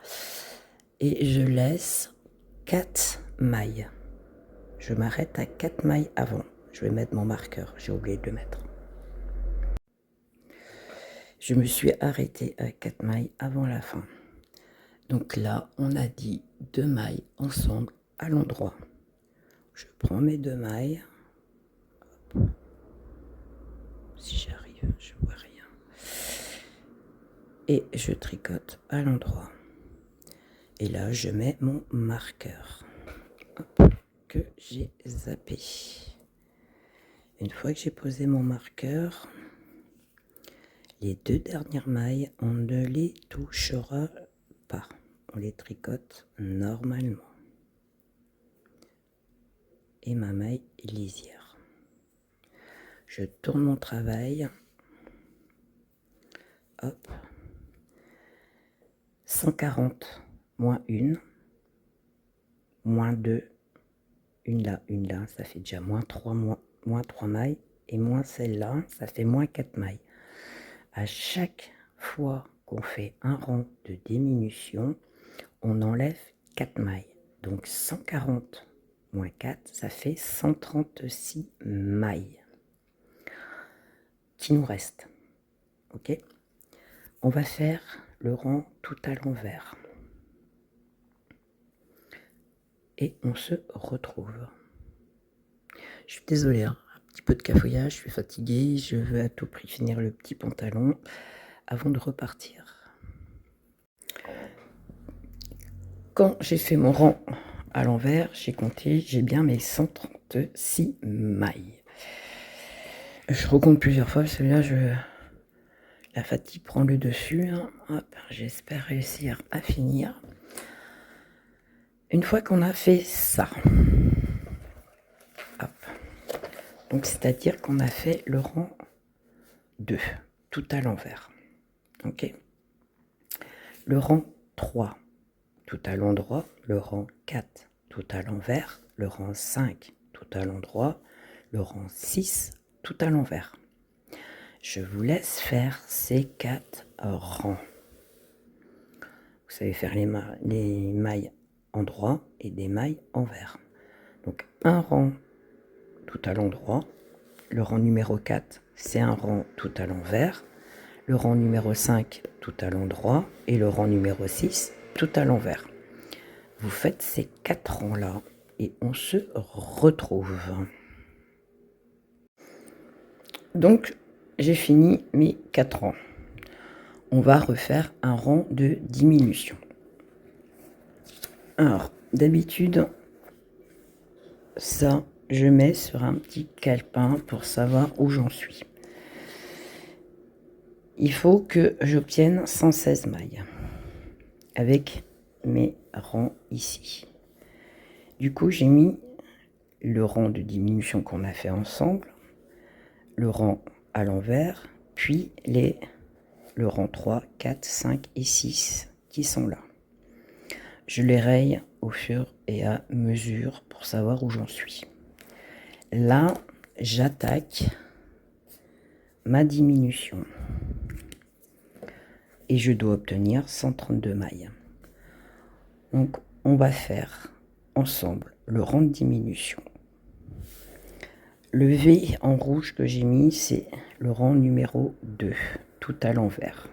Et je laisse 4 mailles. Je m'arrête à 4 mailles avant. Je vais mettre mon marqueur. J'ai oublié de le mettre. Je me suis arrêtée à 4 mailles avant la fin. Donc là, on a dit 2 mailles ensemble à l'endroit. Je prends mes 2 mailles. Hop. Si j'arrive, je vois rien. Et je tricote à l'endroit. Et là, je mets mon marqueur. Hop, que j'ai zappé. Une fois que j'ai posé mon marqueur, Les 2 dernières mailles, on ne les touchera pas. On les tricote normalement. Et ma maille lisière. Je tourne mon travail. Hop. 140 moins 1, moins 2, une là, ça fait déjà moins 3 mailles, et moins celle-là, ça fait moins 4 mailles. À chaque fois qu'on fait un rang de diminution, on enlève 4 mailles. Donc 140 moins 4, ça fait 136 mailles qui nous restent. Ok ? On va faire le rang tout à l'envers. Et on se retrouve. Je suis désolée, hein, un petit peu de cafouillage, je suis fatiguée, je veux à tout prix finir le petit pantalon avant de repartir. Quand j'ai fait mon rang à l'envers, j'ai compté, j'ai bien mes 136 mailles. Je recompte plusieurs fois, celui-là, la fatigue prend le dessus. Hein. Hop, j'espère réussir à finir. Une fois qu'on a fait ça, hop, donc c'est-à-dire qu'on a fait le rang 2, tout à l'envers. Ok. Le rang 3, tout à l'endroit. Le rang 4, tout à l'envers. Le rang 5, tout à l'endroit. Le rang 6, tout à l'envers. Je vous laisse faire ces 4 rangs. Vous savez faire les mailles endroit et des mailles envers. Donc un rang tout à l'endroit. Le rang numéro 4, c'est un rang tout à l'envers. Le rang numéro 5, tout à l'endroit. Et le rang numéro 6, tout à l'envers. Vous faites ces 4 rangs-là et on se retrouve. Donc, j'ai fini mes 4 rangs. On va refaire un rang de diminution. Alors, d'habitude, ça, je mets sur un petit calepin pour savoir où j'en suis. Il faut que j'obtienne 116 mailles avec mes rangs ici. Du coup, j'ai mis le rang de diminution qu'on a fait ensemble, le rang à l'envers, puis le rang 3, 4, 5 et 6 qui sont là. Je les raye au fur et à mesure pour savoir où j'en suis. Là, j'attaque ma diminution et je dois obtenir 132 mailles. Donc, on va faire ensemble le rang de diminution. Le V en rouge que j'ai mis, c'est le rang numéro 2, tout à l'envers.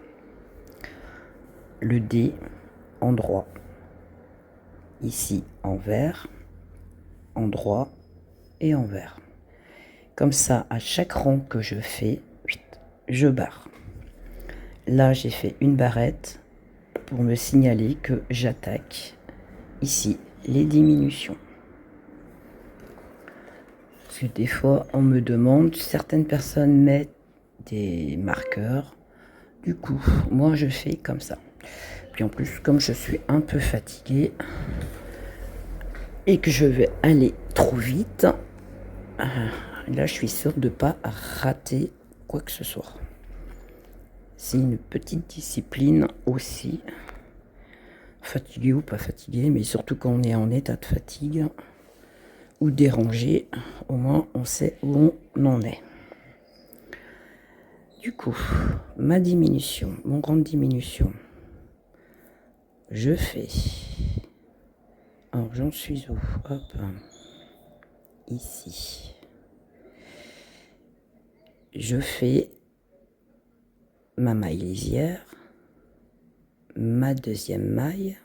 Le D en droit, ici en vert, en droit et en vert. Comme ça, à chaque rang que je fais, je barre. Là, j'ai fait une barrette pour me signaler que j'attaque ici les diminutions. Parce que des fois, on me demande, certaines personnes mettent des marqueurs. Du coup, moi, je fais comme ça. Puis en plus, comme je suis un peu fatiguée et que je vais aller trop vite, là, je suis sûre de ne pas rater quoi que ce soit. C'est une petite discipline aussi. Fatigué ou pas fatigué, mais surtout quand on est en état de fatigue ou dérangé, au moins on sait où on en est. Du coup, ma diminution, mon rang de diminution, je fais. Alors j'en suis où? Hop, ici. Je fais ma maille lisière, ma deuxième maille,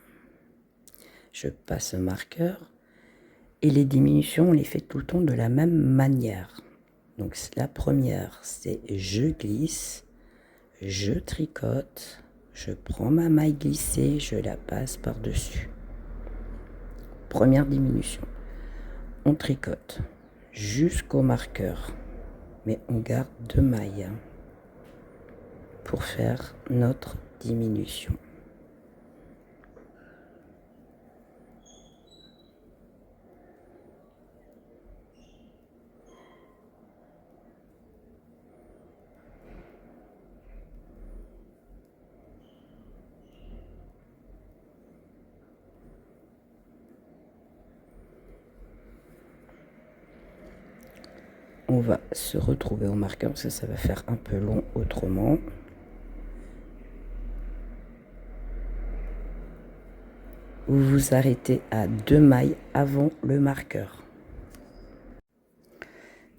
je passe un marqueur et les diminutions on les fait tout le temps de la même manière. Donc la première c'est je glisse, je tricote, je prends ma maille glissée, je la passe par-dessus. Première diminution, on tricote jusqu'au marqueur, mais on garde 2 mailles pour faire notre diminution. On va se retrouver au marqueur parce que ça va faire un peu long autrement. Vous vous arrêtez à 2 mailles avant le marqueur.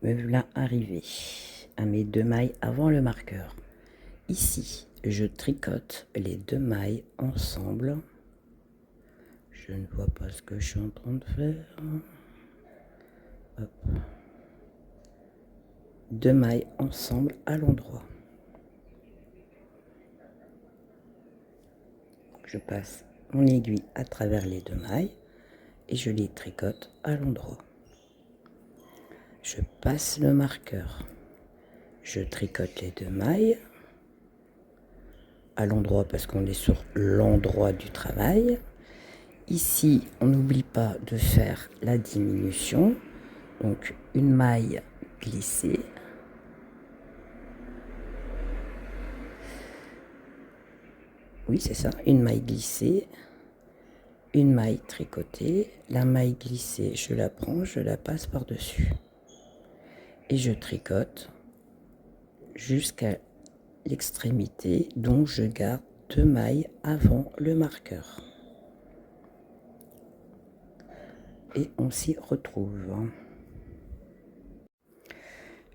Me voilà arrivé à mes 2 mailles avant le marqueur. Ici, je tricote les 2 mailles ensemble. Je ne vois pas ce que je suis en train de faire. Hop. 2 mailles ensemble à l'endroit. Je passe mon aiguille à travers les 2 mailles et je les tricote à l'endroit. Je passe le marqueur. Je tricote les 2 mailles à l'endroit parce qu'on est sur l'endroit du travail. Ici, on n'oublie pas de faire la diminution. Donc, une maille glissée. Oui, c'est ça, une maille glissée. Une maille tricotée. La maille glissée, je la prends, je la passe par-dessus. Et je tricote jusqu'à l'extrémité, dont je garde 2 mailles avant le marqueur. Et on s'y retrouve.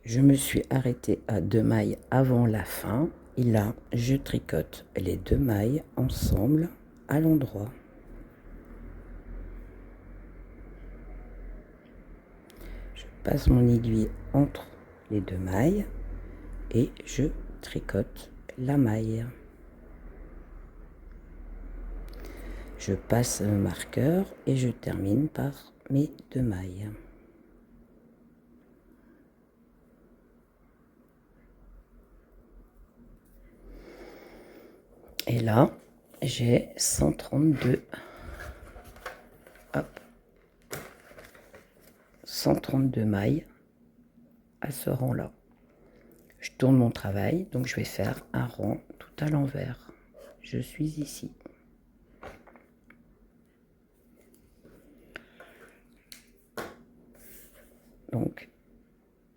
Je me suis arrêtée à 2 mailles avant la fin. Et là, je tricote les 2 mailles ensemble à l'endroit. Je passe mon aiguille entre les 2 mailles et je tricote la maille. Je passe le marqueur et je termine par mes 2 mailles. Et là, j'ai 132. Hop. 132 mailles à ce rang-là. Je tourne mon travail, donc je vais faire un rang tout à l'envers. Je suis ici. Donc,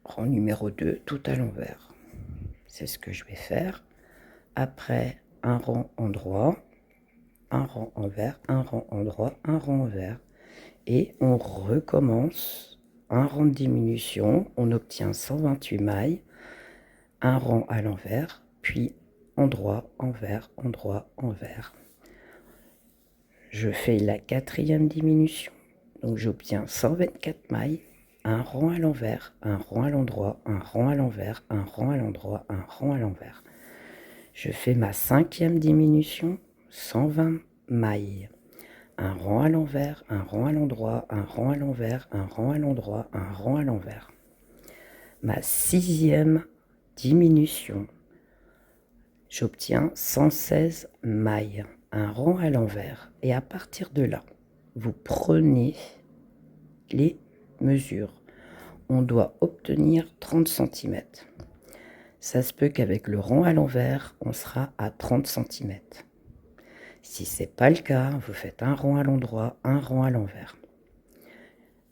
rang numéro 2, tout à l'envers. C'est ce que je vais faire. Après, un rang endroit, un rang envers, un rang endroit, un rang envers. Et on recommence un rang de diminution. On obtient 128 mailles, un rang à l'envers, puis endroit, envers, endroit, envers. Je fais la 4e diminution. Donc j'obtiens 124 mailles, un rang à l'envers, un rang à l'endroit, un rang à l'envers, un rang à l'endroit, un rang à l'envers. Je fais ma 5e diminution, 120 mailles. Un rang à l'envers, un rang à l'endroit, un rang à l'envers, un rang à l'endroit, un rang à l'envers. Ma 6e diminution, j'obtiens 116 mailles, un rang à l'envers. Et à partir de là, vous prenez les mesures. On doit obtenir 30 cm. Ça se peut qu'avec le rang à l'envers, on sera à 30 cm. Si ce n'est pas le cas, vous faites un rang à l'endroit, un rang à l'envers.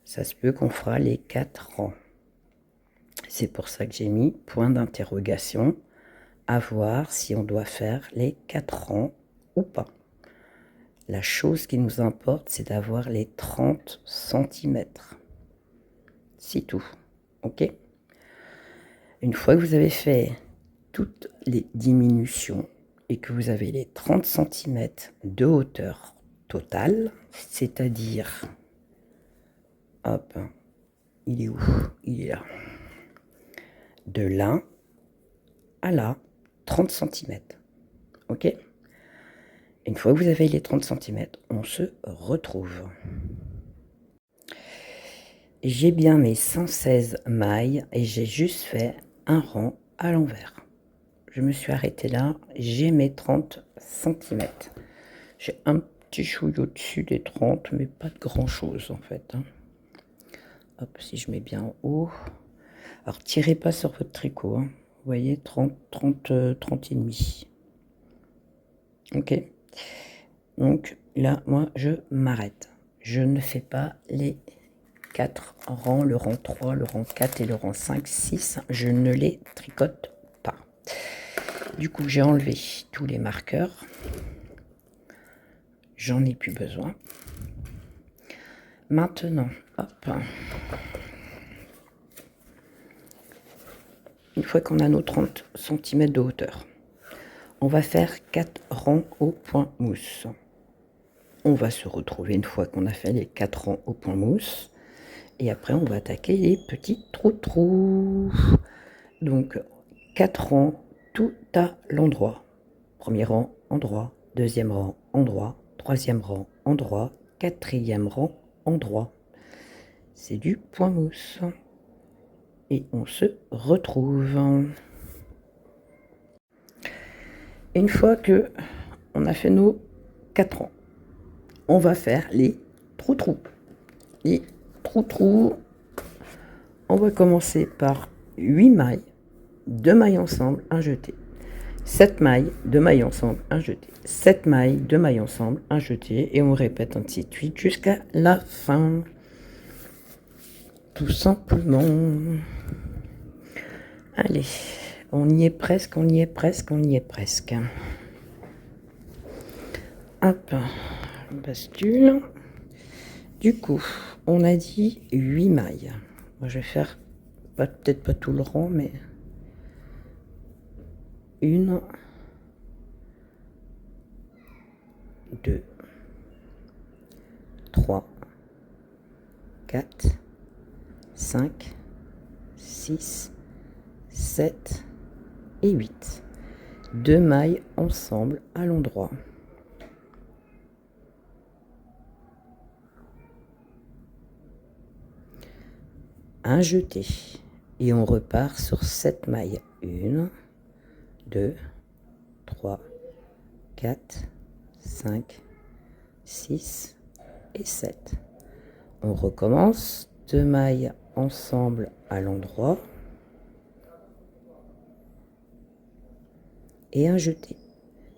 Ça se peut qu'on fera les 4 rangs. C'est pour ça que j'ai mis point d'interrogation, à voir si on doit faire les 4 rangs ou pas. La chose qui nous importe, c'est d'avoir les 30 cm. C'est tout. Ok ? Une fois que vous avez fait toutes les diminutions et que vous avez les 30 cm de hauteur totale, c'est-à-dire, hop, il est où? Il est là. De là à là, 30 cm. Ok? Une fois que vous avez les 30 cm, on se retrouve. J'ai bien mes 116 mailles et j'ai juste fait un rang à l'envers. je me suis arrêtée là. J'ai mes 30 centimètres. J'ai un petit chouille au-dessus des 30, mais pas de grand-chose en fait. Hein. Hop, si je mets bien en haut. Alors, tirez pas sur votre tricot. Hein. Vous voyez, 30, 30, 30 et demi. Ok. Donc là, moi, je m'arrête. Je ne fais pas les 4 rangs, le rang 3, le rang 4 et le rang 5, 6. Je ne les tricote pas. Du coup, j'ai enlevé tous les marqueurs. J'en ai plus besoin. Maintenant, hop. Une fois qu'on a nos 30 cm de hauteur, on va faire 4 rangs au point mousse. On va se retrouver une fois qu'on a fait les 4 rangs au point mousse. Et après, on va attaquer les petits trous. Donc, 4 rangs tout à l'endroit. Premier rang, endroit. Deuxième rang, endroit. Troisième rang, endroit. Quatrième rang, endroit. C'est du point mousse. Et on se retrouve. Une fois que on a fait nos 4 rangs, on va faire les trous-trous. Les trous-trous, on va commencer par 8 mailles, 2 mailles ensemble, un jeté. 7 mailles, 2 mailles ensemble, un jeté. 7 mailles, 2 mailles ensemble, un jeté. Et on répète ainsi de suite jusqu'à la fin. Tout simplement. Allez, on y est presque, on y est presque, on y est presque. Hop, bascule. Du coup, on a dit 8 mailles. Moi, je vais faire, peut-être pas tout le rang, mais 1, 2, 3, 4, 5, 6, 7 et 8. 2 mailles ensemble à l'endroit. Un jeté. Et on repart sur 7 mailles. 1, 2, 3, 4, 5, 6 et 7. On recommence. 2 mailles ensemble à l'endroit. Et un jeté.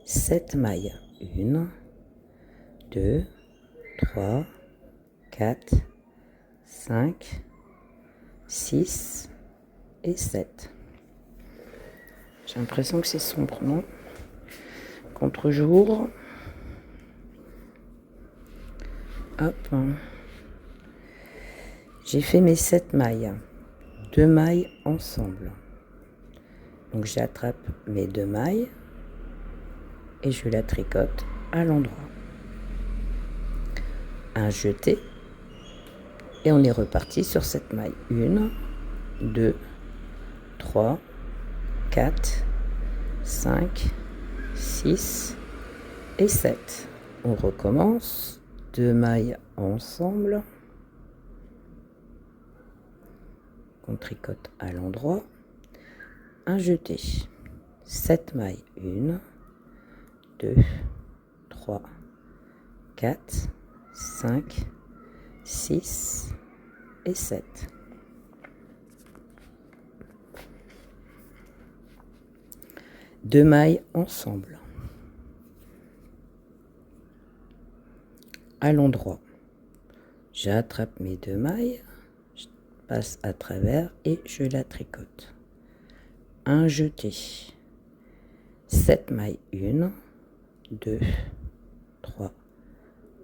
7 mailles. 1, 2, 3, 4, 5, 6 et 7. J'ai l'impression que c'est sombre, non? Contre-jour. Hop. J'ai fait mes 7 mailles. 2 mailles ensemble. Donc j'attrape mes 2 mailles et je la tricote à l'endroit. Un jeté et on est reparti sur cette maille. 1, 2, 3, 4, 5, 6 et 7. On recommence. 2 mailles ensemble. On tricote à l'endroit. Un jeté. 7 mailles. 1, 2, 3, 4, 5, 6 et 7. Deux mailles ensemble. À l'endroit. J'attrape mes 2 mailles, je passe à travers et je la tricote. Un jeté. 7 mailles. 1, 2, 3,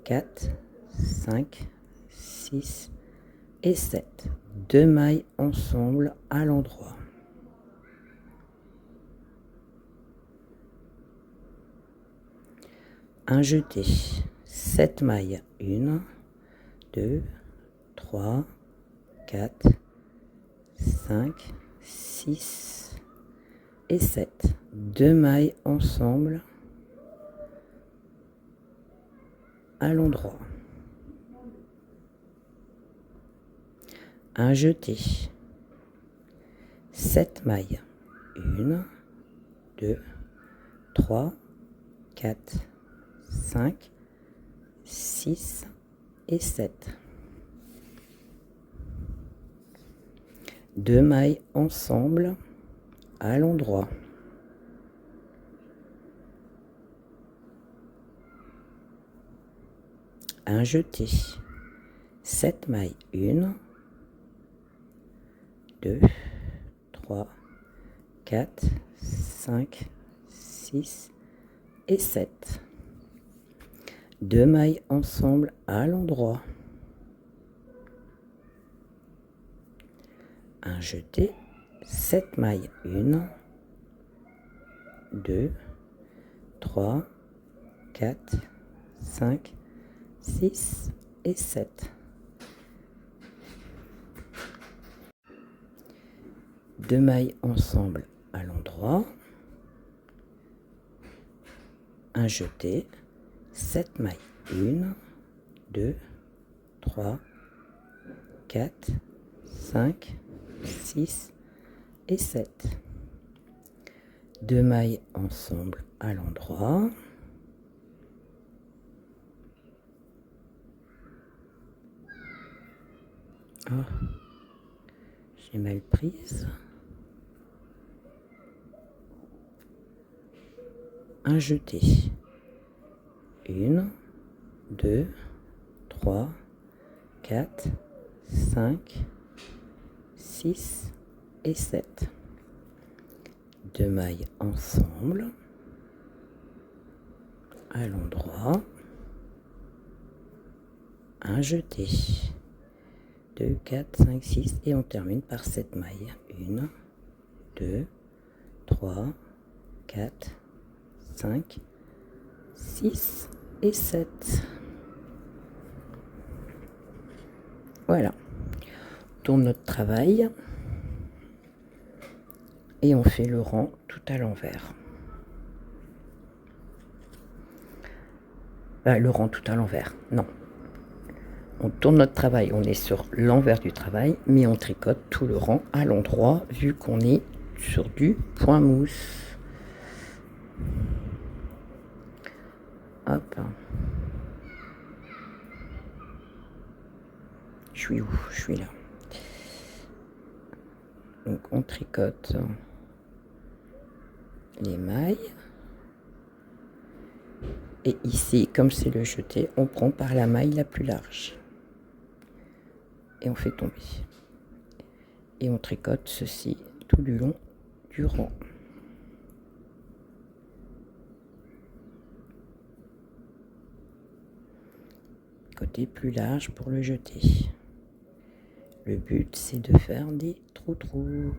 4, 5, 6 et 7. 2 mailles ensemble à l'endroit. Un jeté. 7 mailles. 1, 2, 3, 4, 5, 6 et 7. 2 mailles ensemble à l'endroit. Un jeté. 7 mailles. 1, 2, 3, 4, 5, 6 et 7. 2 mailles ensemble à l'endroit. Un jeté. 7 mailles, 1, 2, 3, 4, 5, 6 et 7. 2 mailles ensemble à l'endroit. Un jeté, 7 mailles, 1, 2, 3, 4, 5, 6 et 7. 2 mailles ensemble à l'endroit. Un jeté, 7 mailles, 1, 2, 3, 4, 5, 6 et 7. 2 mailles ensemble à l'endroit. Oh, j'ai mal prise. Un jeté. 1, 2, 3, 4, 5, 6 et 7. 2 mailles ensemble à l'endroit. Un jeté. 2, 4, 5, 6 et on termine par 7 mailles. 1, 2, 3, 4, 5, 6 et 7. Voilà. On tourne notre travail et on fait le rang tout à l'envers. Le rang tout à l'envers, non. On tourne notre travail, on est sur l'envers du travail, mais on tricote tout le rang à l'endroit vu qu'on est sur du point mousse. Hop. Je suis où? Je suis là. Donc on tricote les mailles. Et ici, comme c'est le jeté, on prend par la maille la plus large. Et on fait tomber. Et on tricote ceci tout du long du rang. Côté plus large pour le jeter. Le but, c'est de faire des trous-trous.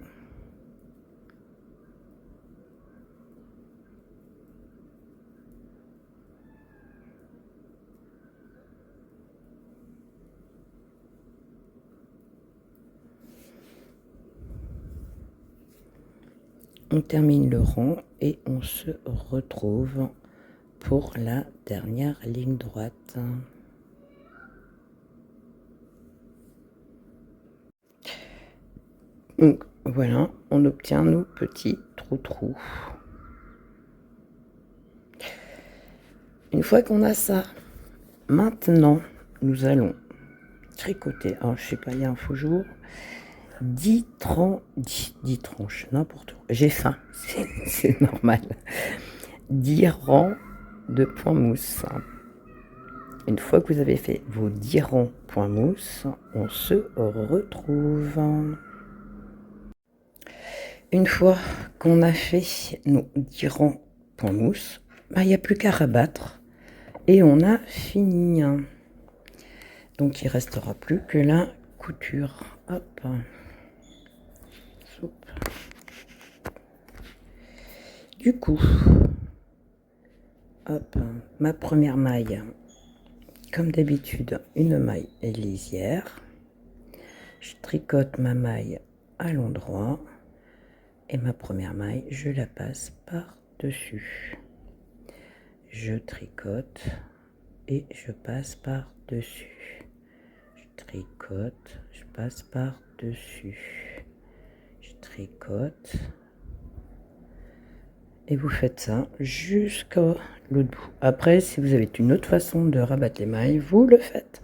On termine le rang et on se retrouve pour la dernière ligne droite. Donc voilà, on obtient nos petits trous-trous. Une fois qu'on a ça, maintenant nous allons tricoter. Alors je sais pas, il y a un faux jour. 10 tranches, n'importe quoi. J'ai faim, c'est normal. 10 rangs de point mousse. Une fois que vous avez fait vos 10 rangs point mousse, on se retrouve. Une fois qu'on a fait nos 10 rangs point mousse, il n'y a plus qu'à rabattre et on a fini. Donc il ne restera plus que la couture. Hop. Soupe. Du coup, hop, ma première maille, comme d'habitude, une maille lisière. Je tricote ma maille à l'endroit et ma première maille, je la passe par-dessus. Je tricote et je passe par-dessus. Je tricote, je passe par-dessus. Je tricote Et vous faites ça jusqu'à l'autre bout. Après, si vous avez une autre façon de rabattre les mailles, vous le faites.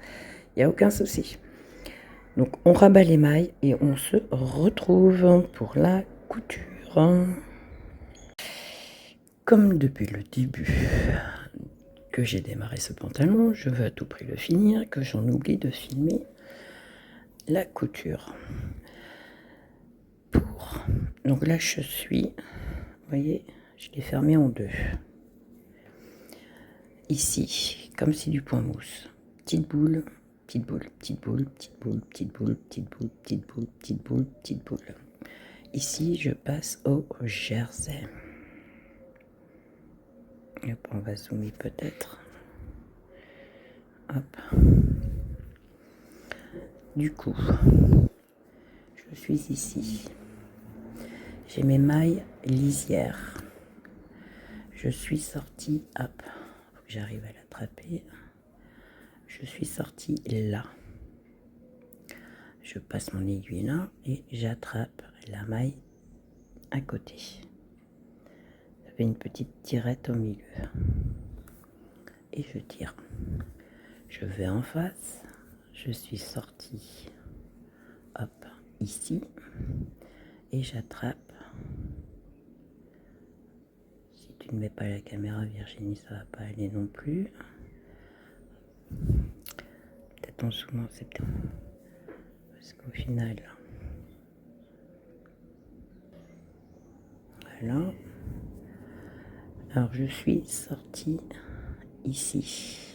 Il n'y a aucun souci. Donc on rabat les mailles et on se retrouve pour la couture. Comme depuis le début que j'ai démarré ce pantalon, je veux à tout prix le finir, que j'en oublie de filmer la couture. Donc là je suis, vous voyez, je l'ai fermé en deux. Ici, comme c'est du point mousse, petite boule, petite boule, petite boule, petite boule, petite boule, petite boule, petite boule, petite boule, petite boule. Ici, je passe au jersey. Hop, on va zoomer peut-être. Hop. Du coup, je suis ici. J'ai mes mailles lisières. Je suis sortie, hop, faut que j'arrive à l'attraper. Je suis sortie là. Je passe mon aiguille là et j'attrape la maille à côté. Ça fait une petite tirette au milieu. Et je tire. Je vais en face. Je suis sortie, hop, ici. Et j'attrape. Si tu ne mets pas la caméra, Virginie, ça va pas aller non plus. Peut-être en zoomant, c'est peut-être... Parce qu'au final... Voilà. Alors je suis sortie ici.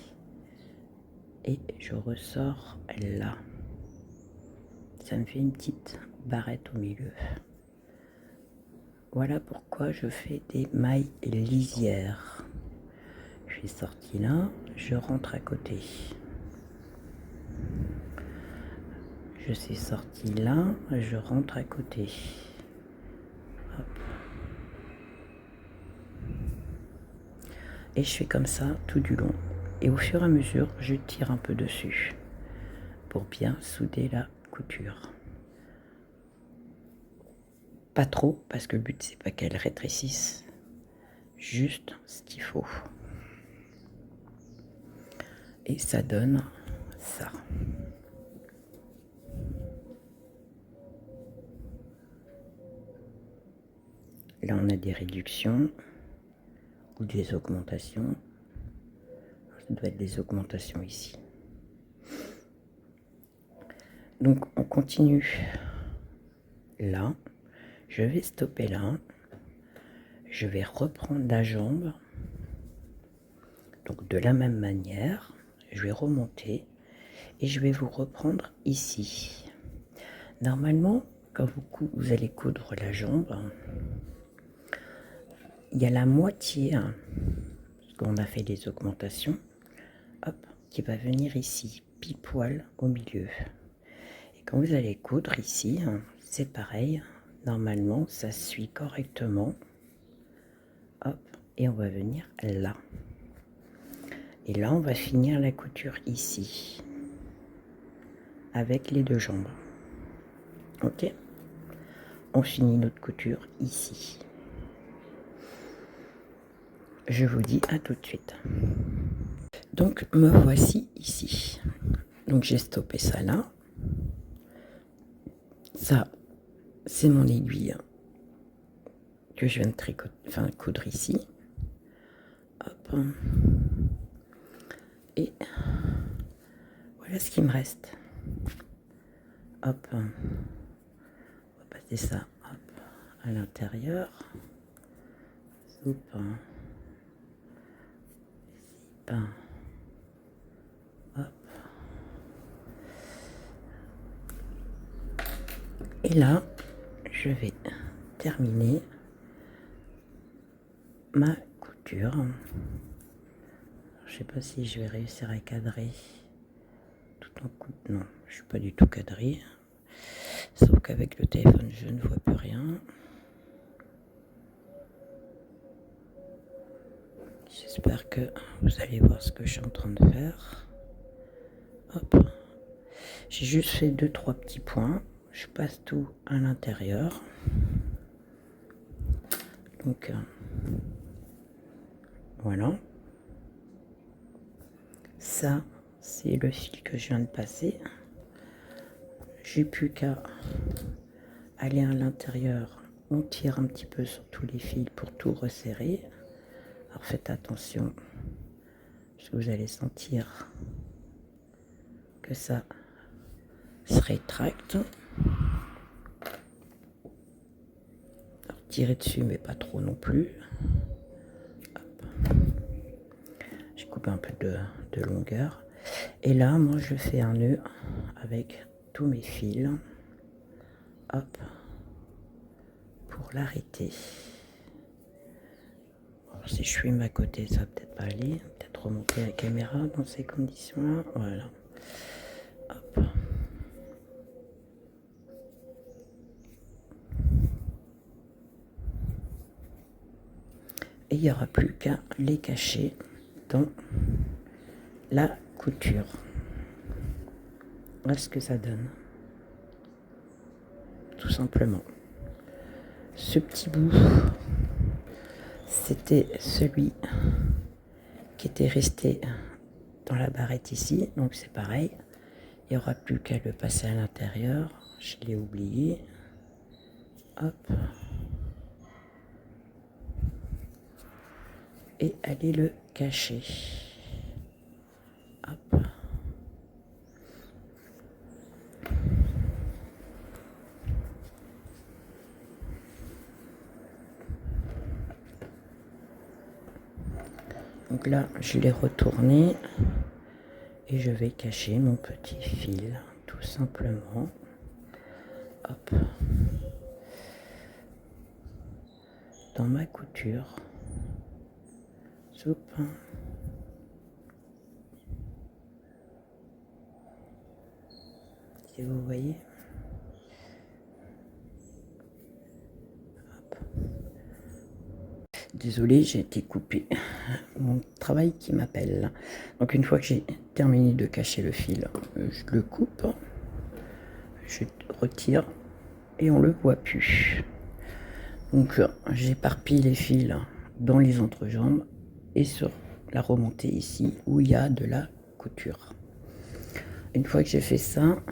Et je ressors là. Ça me fait une petite barrette au milieu. Voilà pourquoi je fais des mailles lisières. Je suis sortie là, je rentre à côté. Je suis sortie là, je rentre à côté. Hop. Et je fais comme ça tout du long. Et au fur et à mesure, je tire un peu dessus pour bien souder la couture. Pas trop, parce que le but c'est pas qu'elle rétrécisse. Juste ce qu'il faut. Et ça donne ça. Là on a des réductions ou des augmentations. Ça doit être des augmentations ici. Donc on continue là. Je vais stopper là. Je vais reprendre la jambe. Donc de la même manière, je vais remonter et je vais vous reprendre ici. Normalement, quand vous allez coudre la jambe, il y a la moitié, parce qu'on a fait des augmentations, hop, qui va venir ici, pile poil au milieu. Et quand vous allez coudre ici, c'est pareil. Normalement, ça suit correctement. Hop, et on va venir là. Et là, on va finir la couture ici, avec les deux jambes. Ok? On finit notre couture ici. Je vous dis à tout de suite. Donc, me voici ici. Donc, j'ai stoppé ça là. Ça, c'est mon aiguille que je viens de tricoter, enfin, coudre ici. Hop. Et voilà ce qui me reste. Hop. On va passer ça, hop, à l'intérieur. Hop. Hop. Et là, je vais terminer ma couture. Je sais pas si je vais réussir à cadrer tout en coup. Non, je suis pas du tout cadré. Sauf qu'avec le téléphone, je ne vois plus rien. J'espère que vous allez voir ce que je suis en train de faire. Hop. J'ai juste fait 2-3 petits points. Je passe tout à l'intérieur. Donc, Voilà. Ça, c'est le fil que je viens de passer. J'ai plus qu'à aller à l'intérieur. On tire un petit peu sur tous les fils pour tout resserrer. Alors faites attention, parce que vous allez sentir que ça se rétracte. Alors, tirez dessus, mais pas trop non plus. J'ai coupé un peu de longueur. Et là, moi, je fais un nœud avec tous mes fils. Hop. Pour l'arrêter. Alors, si je filme à côté, ça va peut-être pas aller. Peut-être remonter la caméra dans ces conditions-là. Voilà. Hop. Et il n'y aura plus qu'à les cacher dans la couture. Voilà ce que ça donne. Tout simplement. Ce petit bout, c'était celui qui était resté dans la barrette ici. Donc c'est pareil. Il n'y aura plus qu'à le passer à l'intérieur. Je l'ai oublié. Hop. Et aller le cacher. Hop. Donc là, je l'ai retourné et je vais cacher mon petit fil, tout simplement. Hop. Dans ma couture. Soupe. Si vous voyez. Hop. Désolée, j'ai été coupée. Mon travail qui m'appelle. Donc une fois que j'ai terminé de cacher le fil, je le coupe, je retire et on le voit plus. Donc j'éparpille les fils dans les entrejambes et sur la remontée ici où il y a de la couture. Une fois que j'ai fait ça,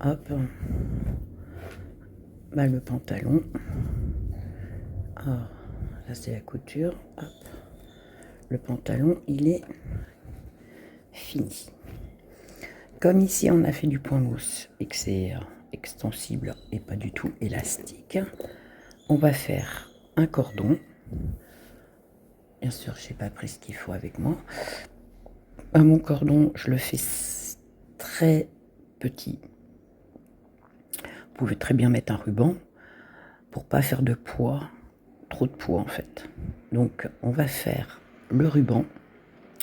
hop, bah, le pantalon, ah, là c'est la couture, hop, le pantalon il est fini. Comme ici on a fait du point mousse et que c'est extensible et pas du tout élastique, on va faire un cordon. Bien sûr, je n'ai pas pris ce qu'il faut avec moi. Mon cordon, je le fais très petit. Vous pouvez très bien mettre un ruban pour pas faire de poids, trop de poids en fait. Donc, on va faire le ruban,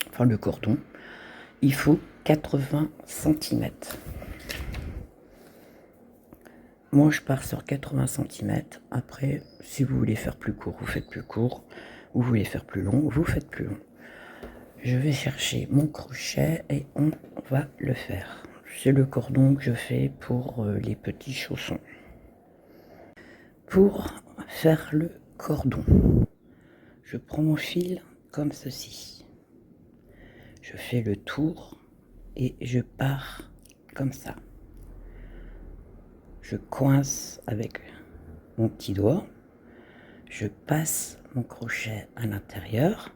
enfin le cordon. Il faut 80 cm. Moi, je pars sur 80 cm. Après, si vous voulez faire plus court, vous faites plus court. Vous voulez faire plus long, vous faites plus long. Je vais chercher mon crochet et on va le faire. C'est le cordon que je fais pour les petits chaussons. Pour faire le cordon, je prends mon fil comme ceci. Je fais le tour et je pars comme ça. Je coince avec mon petit doigt. Je passe mon crochet à l'intérieur.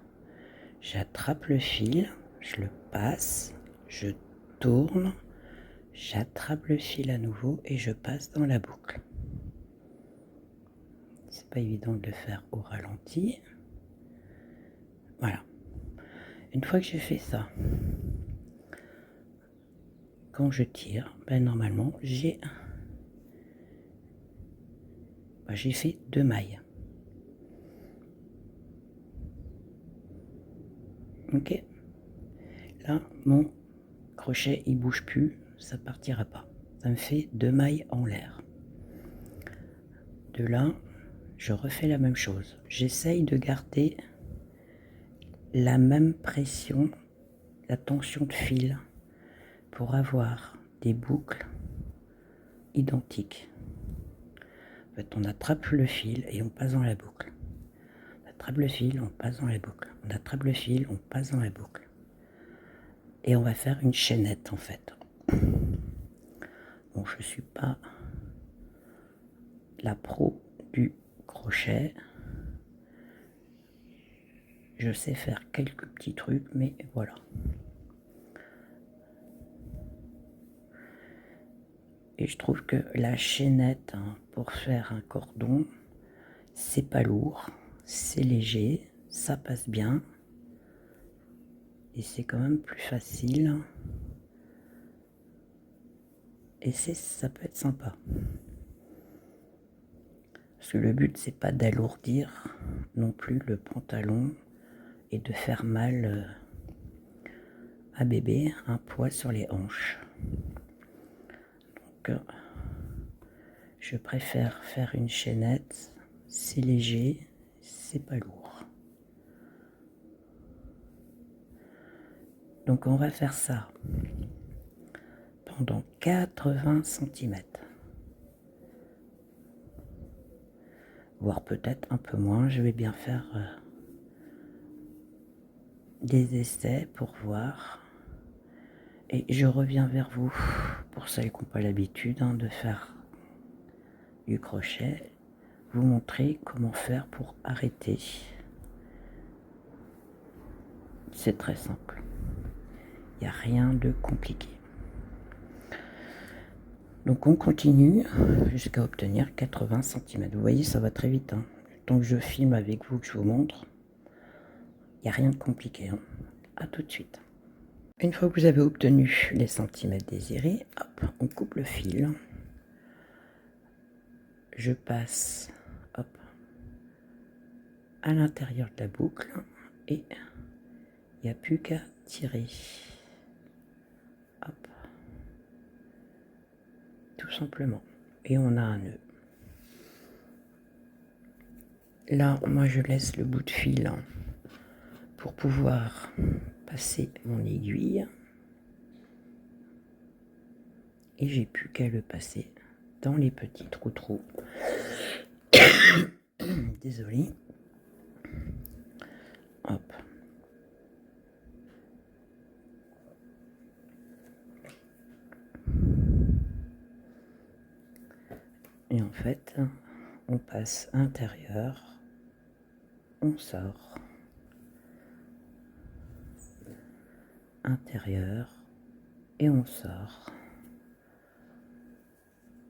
J'attrape le fil, je le passe, je tourne, j'attrape le fil à nouveau et je passe dans la boucle. C'est pas évident de le faire au ralenti. Voilà. Une fois que j'ai fait ça, quand je tire, ben normalement j'ai fait 2 mailles. Ok. Là, mon crochet il bouge plus, ça partira pas. Ça me fait 2 mailles en l'air. De là, je refais la même chose. J'essaye de garder la même pression, la tension de fil pour avoir des boucles identiques. En fait, on attrape le fil et on passe dans la boucle. On attrape le fil, on passe dans la boucle. On attrape le fil, on passe dans la boucle. Et on va faire une chaînette en fait. Bon, je ne suis pas la pro du crochet. Je sais faire quelques petits trucs, mais voilà. Et je trouve que la chaînette, hein, pour faire un cordon, c'est pas lourd, c'est léger, ça passe bien. Et c'est quand même plus facile. Et ça peut être sympa. Parce que le but, c'est pas d'alourdir non plus le pantalon et de faire mal à bébé, un poids sur les hanches. Donc, je préfère faire une chaînette, c'est léger, c'est pas lourd. Donc on va faire ça pendant 80 cm. Voire peut-être un peu moins, je vais bien faire des essais pour voir. Et je reviens vers vous, pour celles qui n'ont pas l'habitude de faire du crochet, vous montrer comment faire pour arrêter. C'est très simple. Il n'y a rien de compliqué. Donc on continue jusqu'à obtenir 80 cm. Vous voyez, ça va très vite. Tant que je filme avec vous, que je vous montre, il n'y a rien de compliqué. À tout de suite. Une fois que vous avez obtenu les centimètres désirés, hop, on coupe le fil. Je passe hop, à l'intérieur de la boucle et il n'y a plus qu'à tirer. Hop. Tout simplement. Et on a un nœud. Là, moi je laisse le bout de fil pour pouvoir passer mon aiguille. Et j'ai plus qu'à le passer dans les petits trous. Désolée. Hop. Et en fait, on passe intérieur, on sort, intérieur, et on sort,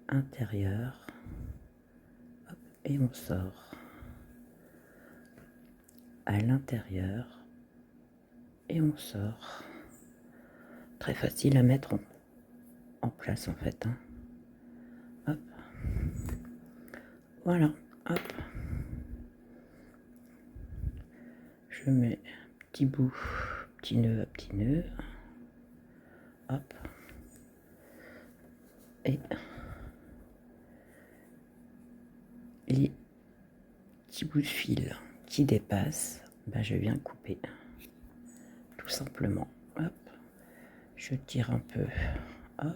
intérieur, hop, et on sort, à l'intérieur, et on sort. Très facile à mettre en place en fait. Hop. Voilà, hop. Je mets petit bout, petit nœud à petit nœud. Hop. Et les petits bouts de fil qui dépassent, ben je viens couper. Tout simplement. Hop. Je tire un peu. Hop.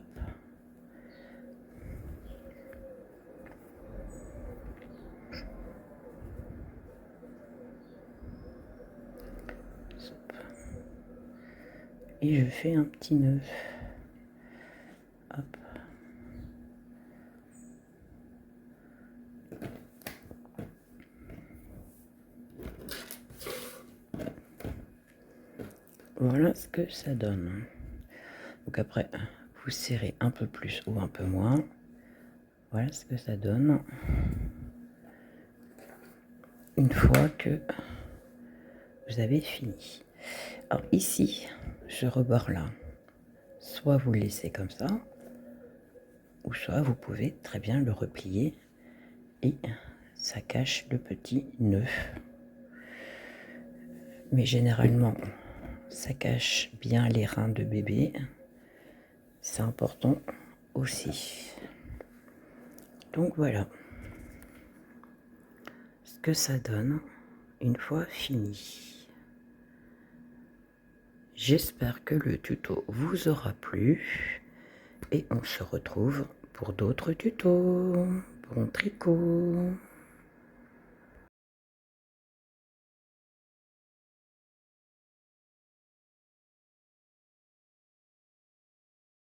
Et je fais un petit nœud. Hop. Voilà ce que ça donne. Donc après, vous serrez un peu plus ou un peu moins. Voilà ce que ça donne. Une fois que vous avez fini. Alors ici, ce rebord-là, soit vous le laissez comme ça, ou soit vous pouvez très bien le replier et ça cache le petit nœud. Mais généralement, ça cache bien les reins de bébé. C'est important aussi. Donc voilà ce que ça donne une fois fini. J'espère que le tuto vous aura plu et on se retrouve pour d'autres tutos. Bon tricot!